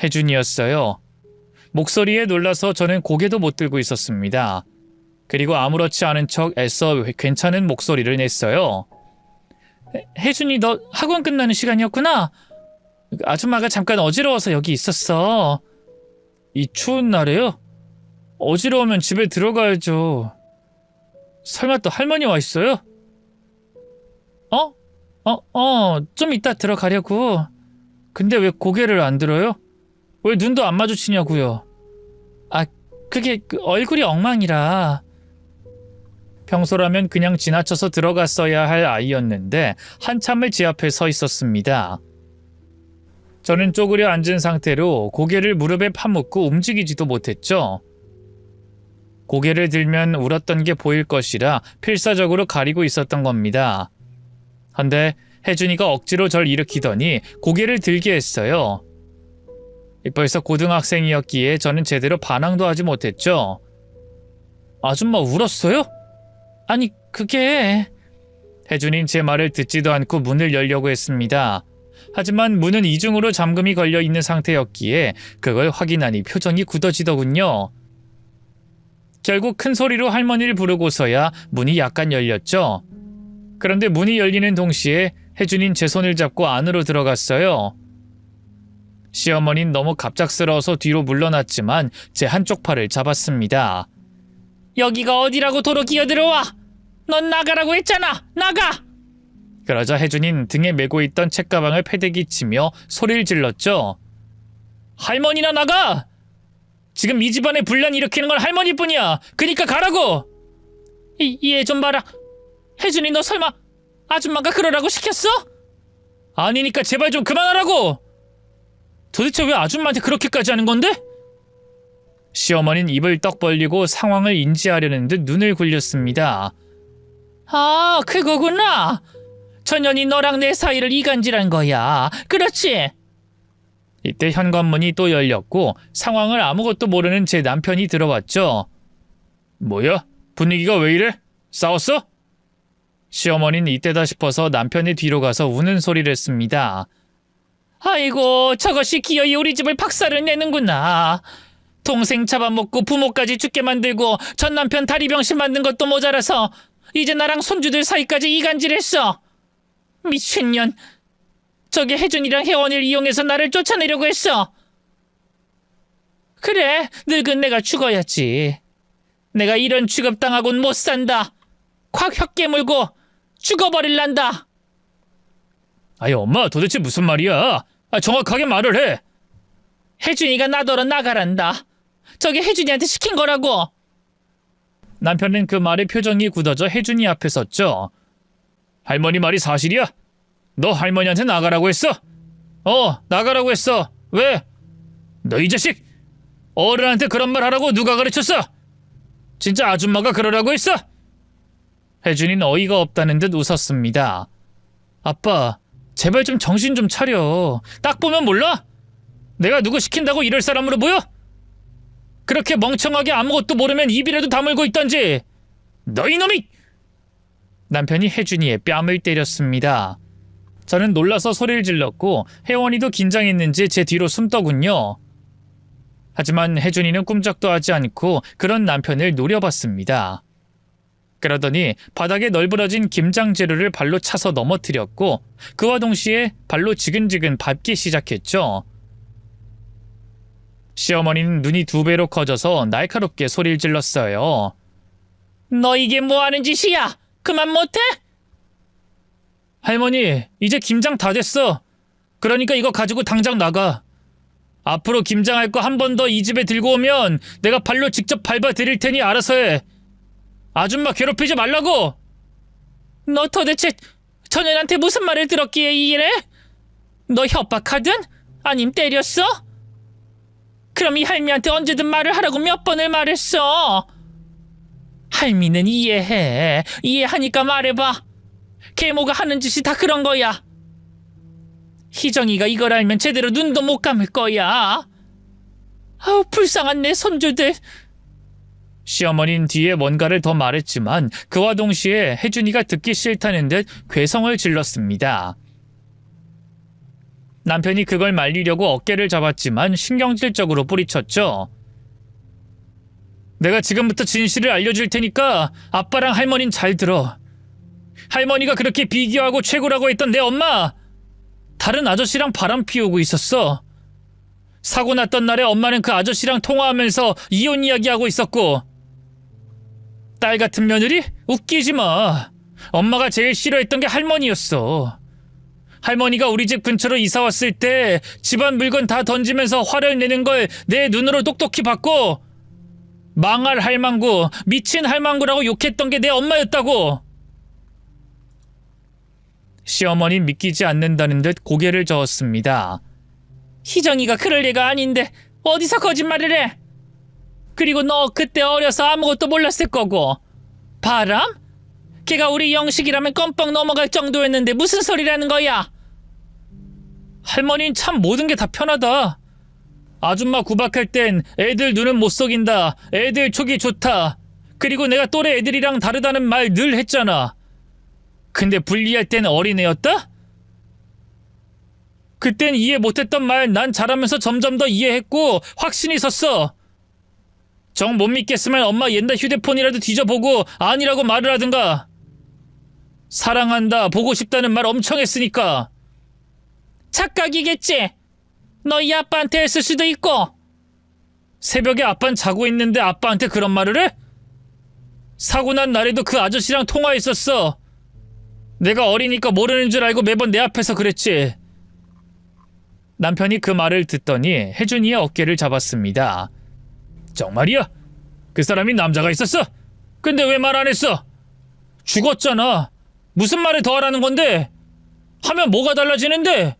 혜준이었어요. 목소리에 놀라서 저는 고개도 못 들고 있었습니다. 그리고 아무렇지 않은 척 애써 괜찮은 목소리를 냈어요. 혜준이, 너 학원 끝나는 시간이었구나. 아줌마가 잠깐 어지러워서 여기 있었어. 이 추운 날에요? 어지러우면 집에 들어가야죠. 설마 또 할머니 와 있어요? 좀 이따 들어가려고. 근데 왜 고개를 안 들어요? 왜 눈도 안 마주치냐고요? 그게 얼굴이 엉망이라. 평소라면 그냥 지나쳐서 들어갔어야 할 아이였는데 한참을 제 앞에 서 있었습니다. 저는 쪼그려 앉은 상태로 고개를 무릎에 파묻고 움직이지도 못했죠. 고개를 들면 울었던 게 보일 것이라 필사적으로 가리고 있었던 겁니다. 헌데 혜준이가 억지로 절 일으키더니 고개를 들게 했어요. 벌써 고등학생이었기에 저는 제대로 반항도 하지 못했죠. 아줌마 울었어요? 아니 그게... 혜준이는 제 말을 듣지도 않고 문을 열려고 했습니다. 하지만 문은 이중으로 잠금이 걸려 있는 상태였기에 그걸 확인하니 표정이 굳어지더군요. 결국 큰 소리로 할머니를 부르고서야 문이 약간 열렸죠. 그런데 문이 열리는 동시에 혜준이는 제 손을 잡고 안으로 들어갔어요. 시어머니는 너무 갑작스러워서 뒤로 물러났지만 제 한쪽 팔을 잡았습니다. 여기가 어디라고 도로 기어들어와! 넌 나가라고 했잖아! 나가! 그러자 혜준이는 등에 메고 있던 책가방을 패대기 치며 소리를 질렀죠. 할머니나 나가! 지금 이 집안에 분란 일으키는 건 할머니뿐이야! 그니까 가라고! 얘 좀 봐라. 혜준이 너 설마 아줌마가 그러라고 시켰어? 아니니까 제발 좀 그만하라고! 도대체 왜 아줌마한테 그렇게까지 하는 건데? 시어머니는 입을 떡 벌리고 상황을 인지하려는 듯 눈을 굴렸습니다. 아, 그거구나. 전현이 너랑 내 사이를 이간질한 거야. 그렇지? 이때 현관문이 또 열렸고 상황을 아무것도 모르는 제 남편이 들어왔죠. 뭐야? 분위기가 왜 이래? 싸웠어? 시어머니는 이때다 싶어서 남편의 뒤로 가서 우는 소리를 했습니다. 아이고, 저것이 기어이 우리 집을 박살을 내는구나. 동생 잡아먹고 부모까지 죽게 만들고 전 남편 다리병신 만든 것도 모자라서 이제 나랑 손주들 사이까지 이간질했어. 미친년. 저게 혜준이랑 혜원이를 이용해서 나를 쫓아내려고 했어. 그래, 늙은 내가 죽어야지. 내가 이런 취급당하곤 못 산다. 콱 혀 깨물고 죽어버릴란다. 아이 엄마, 도대체 무슨 말이야? 정확하게 말을 해. 혜준이가 나더러 나가란다. 저게 혜준이한테 시킨 거라고. 남편은 그 말에 표정이 굳어져 혜준이 앞에 섰죠. 할머니 말이 사실이야? 너 할머니한테 나가라고 했어? 나가라고 했어. 왜? 너 이 자식! 어른한테 그런 말 하라고 누가 가르쳤어? 진짜 아줌마가 그러라고 했어? 혜준이는 어이가 없다는 듯 웃었습니다. 아빠, 제발 좀 정신 좀 차려. 딱 보면 몰라? 내가 누구 시킨다고 이럴 사람으로 보여? 그렇게 멍청하게 아무것도 모르면 입이라도 다물고 있던지. 너 이놈이! 남편이 혜준이의 뺨을 때렸습니다. 저는 놀라서 소리를 질렀고 혜원이도 긴장했는지 제 뒤로 숨더군요. 하지만 혜준이는 꼼짝도 하지 않고 그런 남편을 노려봤습니다. 그러더니 바닥에 널브러진 김장 재료를 발로 차서 넘어뜨렸고 그와 동시에 발로 지근지근 밟기 시작했죠. 시어머니는 눈이 2배로 커져서 날카롭게 소리를 질렀어요. 너 이게 뭐하는 짓이야? 그만 못해? 할머니, 이제 김장 다 됐어. 그러니까 이거 가지고 당장 나가. 앞으로 김장할 거 한 번 더 이 집에 들고 오면 내가 발로 직접 밟아 드릴 테니 알아서 해. 아줌마 괴롭히지 말라고. 너 도대체 전현한테 무슨 말을 들었기에 이래? 너 협박하든? 아님 때렸어? 그럼 이 할미한테 언제든 말을 하라고 몇 번을 말했어. 할미는 이해해. 이해하니까 말해봐. 계모가 하는 짓이 다 그런 거야. 희정이가 이걸 알면 제대로 눈도 못 감을 거야. 아우, 불쌍한 내 손주들. 시어머니는 뒤에 뭔가를 더 말했지만 그와 동시에 혜준이가 듣기 싫다는 듯 괴성을 질렀습니다. 남편이 그걸 말리려고 어깨를 잡았지만 신경질적으로 뿌리쳤죠. 내가 지금부터 진실을 알려줄 테니까 아빠랑 할머니는 잘 들어. 할머니가 그렇게 비교하고 최고라고 했던 내 엄마, 다른 아저씨랑 바람 피우고 있었어. 사고 났던 날에 엄마는 그 아저씨랑 통화하면서 이혼 이야기하고 있었고, 딸 같은 며느리? 웃기지 마. 엄마가 제일 싫어했던 게 할머니였어. 할머니가 우리 집 근처로 이사 왔을 때 집안 물건 다 던지면서 화를 내는 걸 내 눈으로 똑똑히 봤고, 망할 할망구, 미친 할망구라고 욕했던 게 내 엄마였다고. 시어머니는 믿기지 않는다는 듯 고개를 저었습니다. 희정이가 그럴 애가 아닌데 어디서 거짓말을 해? 그리고 너 그때 어려서 아무것도 몰랐을 거고. 바람? 걔가 우리 영식이라면 껌뻑 넘어갈 정도였는데 무슨 소리라는 거야? 할머니는 참 모든 게 다 편하다. 아줌마 구박할 땐 애들 눈은 못 속인다. 애들 촉이 좋다. 그리고 내가 또래 애들이랑 다르다는 말 늘 했잖아. 근데 분리할 땐 어린애였다? 그땐 이해 못했던 말 난 자라면서 점점 더 이해했고 확신이 섰어. 정 못 믿겠으면 엄마 옛날 휴대폰이라도 뒤져보고 아니라고 말을 하든가. 사랑한다, 보고 싶다는 말 엄청 했으니까. 착각이겠지? 너희 아빠한테 했을 수도 있고. 새벽에 아빠는 자고 있는데 아빠한테 그런 말을 해? 사고 난 날에도 그 아저씨랑 통화했었어. 내가 어리니까 모르는 줄 알고 매번 내 앞에서 그랬지. 남편이 그 말을 듣더니 혜준이의 어깨를 잡았습니다. 정말이야? 그 사람이 남자가 있었어? 근데 왜 말 안 했어? 죽었잖아. 무슨 말을 더 하라는 건데? 하면 뭐가 달라지는데?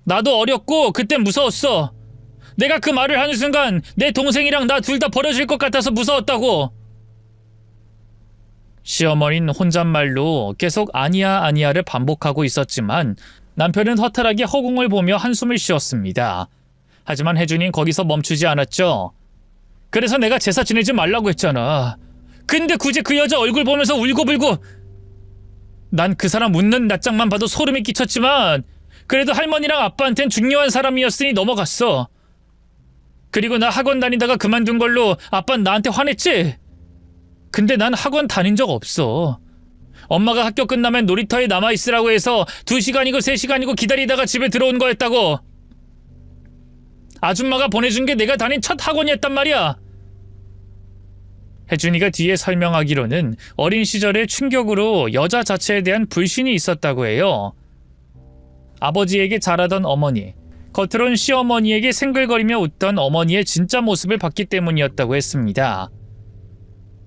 나도 어렸고 그땐 무서웠어. 내가 그 말을 하는 순간 내 동생이랑 나 둘 다 버려질 것 같아서 무서웠다고. 시어머니는 혼잣말로 계속 아니야 아니야를 반복하고 있었지만 남편은 허탈하게 허공을 보며 한숨을 쉬었습니다. 하지만 혜준이는 거기서 멈추지 않았죠. 그래서 내가 제사 지내지 말라고 했잖아. 근데 굳이 그 여자 얼굴 보면서 울고불고. 난 그 사람 웃는 낯장만 봐도 소름이 끼쳤지만 그래도 할머니랑 아빠한텐 중요한 사람이었으니 넘어갔어. 그리고 나 학원 다니다가 그만둔 걸로 아빠는 나한테 화냈지? 근데 난 학원 다닌 적 없어. 엄마가 학교 끝나면 놀이터에 남아있으라고 해서 2시간이고 3시간이고 기다리다가 집에 들어온 거였다고. 아줌마가 보내준 게 내가 다닌 첫 학원이었단 말이야. 혜준이가 뒤에 설명하기로는 어린 시절에 충격으로 여자 자체에 대한 불신이 있었다고 해요. 아버지에게 잘하던 어머니, 겉으론 시어머니에게 생글거리며 웃던 어머니의 진짜 모습을 봤기 때문이었다고 했습니다.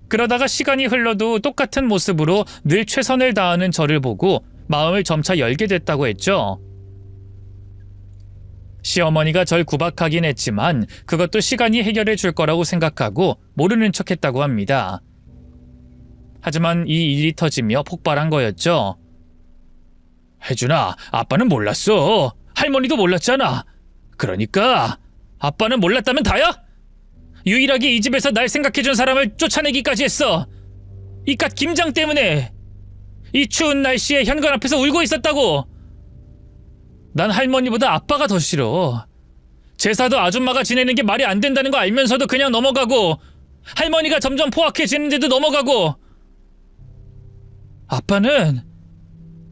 그러다가 시간이 흘러도 똑같은 모습으로 늘 최선을 다하는 저를 보고 마음을 점차 열게 됐다고 했죠. 시어머니가 절 구박하긴 했지만 그것도 시간이 해결해 줄 거라고 생각하고 모르는 척했다고 합니다. 하지만 이 일이 터지며 폭발한 거였죠. 혜준아, 아빠는 몰랐어. 할머니도 몰랐잖아. 그러니까 아빠는 몰랐다면 다야? 유일하게 이 집에서 날 생각해준 사람을 쫓아내기까지 했어. 이깟 김장 때문에. 이 추운 날씨에 현관 앞에서 울고 있었다고. 난 할머니보다 아빠가 더 싫어. 제사도 아줌마가 지내는 게 말이 안 된다는 거 알면서도 그냥 넘어가고, 할머니가 점점 포악해지는데도 넘어가고. 아빠는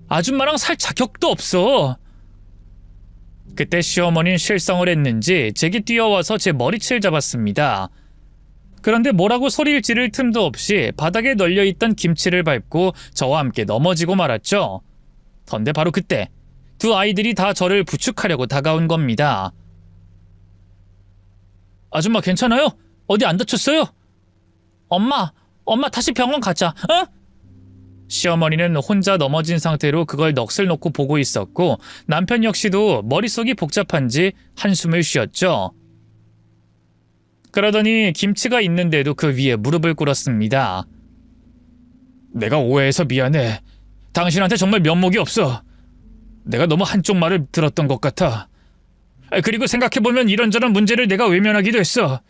아줌마랑 살 자격도 없어. 그때 시어머니는 실성을 했는지 제게 뛰어와서 제 머리채를 잡았습니다. 그런데 뭐라고 소리를 지를 틈도 없이 바닥에 널려있던 김치를 밟고 저와 함께 넘어지고 말았죠. 그런데 바로 그때 두 아이들이 다 저를 부축하려고 다가온 겁니다. 아줌마 괜찮아요? 어디 안 다쳤어요? 엄마 다시 병원 가자, 응? 시어머니는 혼자 넘어진 상태로 그걸 넋을 놓고 보고 있었고 남편 역시도 머릿속이 복잡한지 한숨을 쉬었죠. 그러더니 김치가 있는데도 그 위에 무릎을 꿇었습니다. 내가 오해해서 미안해. 당신한테 정말 면목이 없어. 내가 너무 한쪽 말을 들었던 것 같아. 그리고 생각해보면 이런저런 문제를 내가 외면하기도 했어.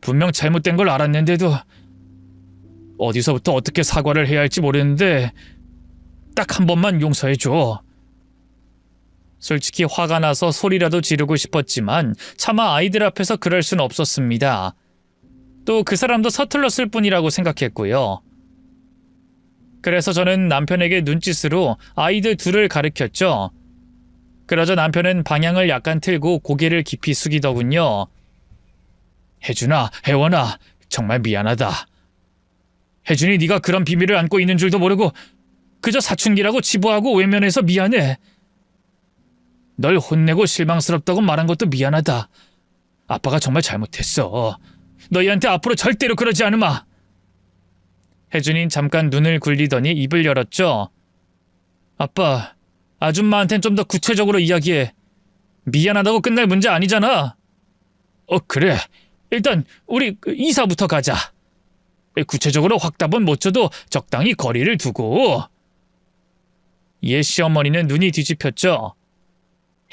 분명 잘못된 걸 알았는데도 어디서부터 어떻게 사과를 해야 할지 모르는데 딱 한 번만 용서해줘. 솔직히 화가 나서 소리라도 지르고 싶었지만 차마 아이들 앞에서 그럴 순 없었습니다. 또 그 사람도 서툴렀을 뿐이라고 생각했고요. 그래서 저는 남편에게 눈짓으로 아이들 둘을 가르쳤죠. 그러자 남편은 방향을 약간 틀고 고개를 깊이 숙이더군요. 혜준아, 혜원아, 정말 미안하다. 혜준이 네가 그런 비밀을 안고 있는 줄도 모르고 그저 사춘기라고 치부하고 외면해서 미안해. 널 혼내고 실망스럽다고 말한 것도 미안하다. 아빠가 정말 잘못했어. 너희한테 앞으로 절대로 그러지 않으마. 혜준이 잠깐 눈을 굴리더니 입을 열었죠. 아빠, 아줌마한텐 좀 더 구체적으로 이야기해. 미안하다고 끝날 문제 아니잖아. 그래. 일단 우리 이사부터 가자. 구체적으로 확답은 못 줘도 적당히 거리를 두고. 이에 시어머니는 눈이 뒤집혔죠.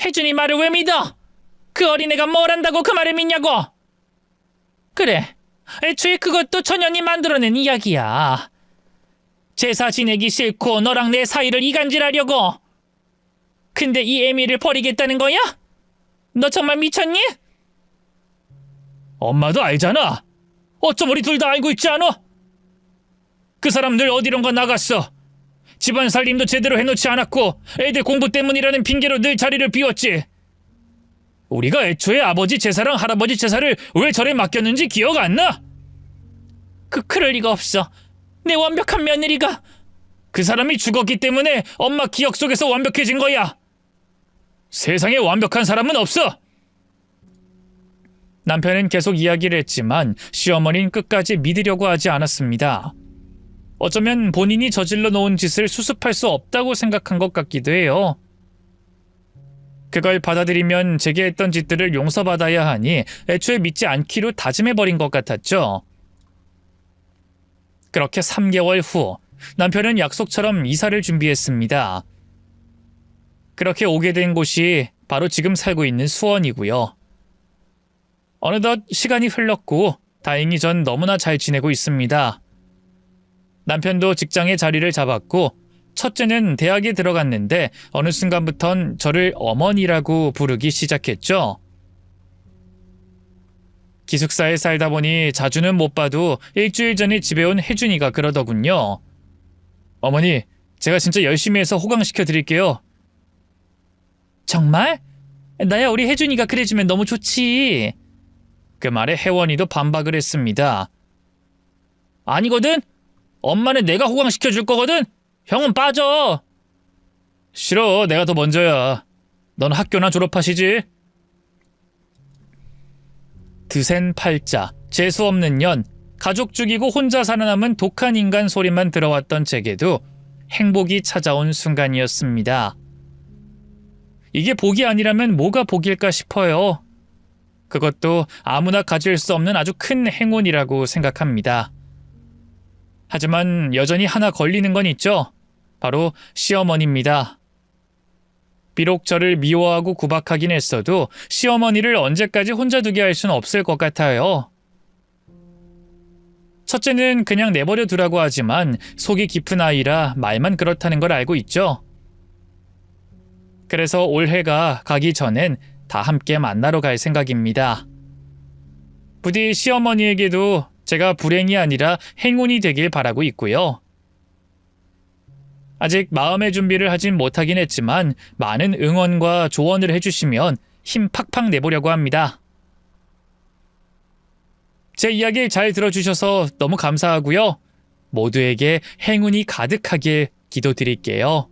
혜준이 말을 왜 믿어? 그 어린애가 뭘 안다고 그 말을 믿냐고? 그래, 애초에 그것도 전현이 만들어낸 이야기야. 제사 지내기 싫고 너랑 내 사이를 이간질하려고. 근데 이 애미를 버리겠다는 거야? 너 정말 미쳤니? 엄마도 알잖아. 어쩜 우리 둘 다 알고 있지 않아? 그 사람 늘 어디론가 나갔어. 집안 살림도 제대로 해놓지 않았고 애들 공부 때문이라는 핑계로 늘 자리를 비웠지. 우리가 애초에 아버지 제사랑 할아버지 제사를 왜 절에 맡겼는지 기억 안 나? 그럴 리가 없어. 내 완벽한 며느리가. 그 사람이 죽었기 때문에 엄마 기억 속에서 완벽해진 거야. 세상에 완벽한 사람은 없어. 남편은 계속 이야기를 했지만 시어머니는 끝까지 믿으려고 하지 않았습니다. 어쩌면 본인이 저질러 놓은 짓을 수습할 수 없다고 생각한 것 같기도 해요. 그걸 받아들이면 제게 했던 짓들을 용서받아야 하니 애초에 믿지 않기로 다짐해버린 것 같았죠. 그렇게 3개월 후 남편은 약속처럼 이사를 준비했습니다. 그렇게 오게 된 곳이 바로 지금 살고 있는 수원이고요. 어느덧 시간이 흘렀고 다행히 전 너무나 잘 지내고 있습니다. 남편도 직장에 자리를 잡았고 첫째는 대학에 들어갔는데 어느 순간부턴 저를 어머니라고 부르기 시작했죠. 기숙사에 살다 보니 자주는 못 봐도 일주일 전에 집에 온 혜준이가 그러더군요. 어머니, 제가 진짜 열심히 해서 호강시켜 드릴게요. 정말? 나야 우리 혜준이가 그래주면 너무 좋지. 그 말에 혜원이도 반박을 했습니다. 아니거든? 엄마는 내가 호강시켜 줄 거거든? 형은 빠져. 싫어, 내가 더 먼저야. 넌 학교나 졸업하시지? 드센 팔자, 재수없는 년, 가족 죽이고 혼자 살아남은 독한 인간 소리만 들어왔던 제게도 행복이 찾아온 순간이었습니다. 이게 복이 아니라면 뭐가 복일까 싶어요. 그것도 아무나 가질 수 없는 아주 큰 행운이라고 생각합니다. 하지만 여전히 하나 걸리는 건 있죠. 바로 시어머니입니다. 비록 저를 미워하고 구박하긴 했어도 시어머니를 언제까지 혼자 두게 할 수는 없을 것 같아요. 첫째는 그냥 내버려 두라고 하지만 속이 깊은 아이라 말만 그렇다는 걸 알고 있죠. 그래서 올해가 가기 전엔 다 함께 만나러 갈 생각입니다. 부디 시어머니에게도 제가 불행이 아니라 행운이 되길 바라고 있고요. 아직 마음의 준비를 하진 못하긴 했지만 많은 응원과 조언을 해주시면 힘 팍팍 내보려고 합니다. 제 이야기 잘 들어주셔서 너무 감사하고요. 모두에게 행운이 가득하길 기도드릴게요.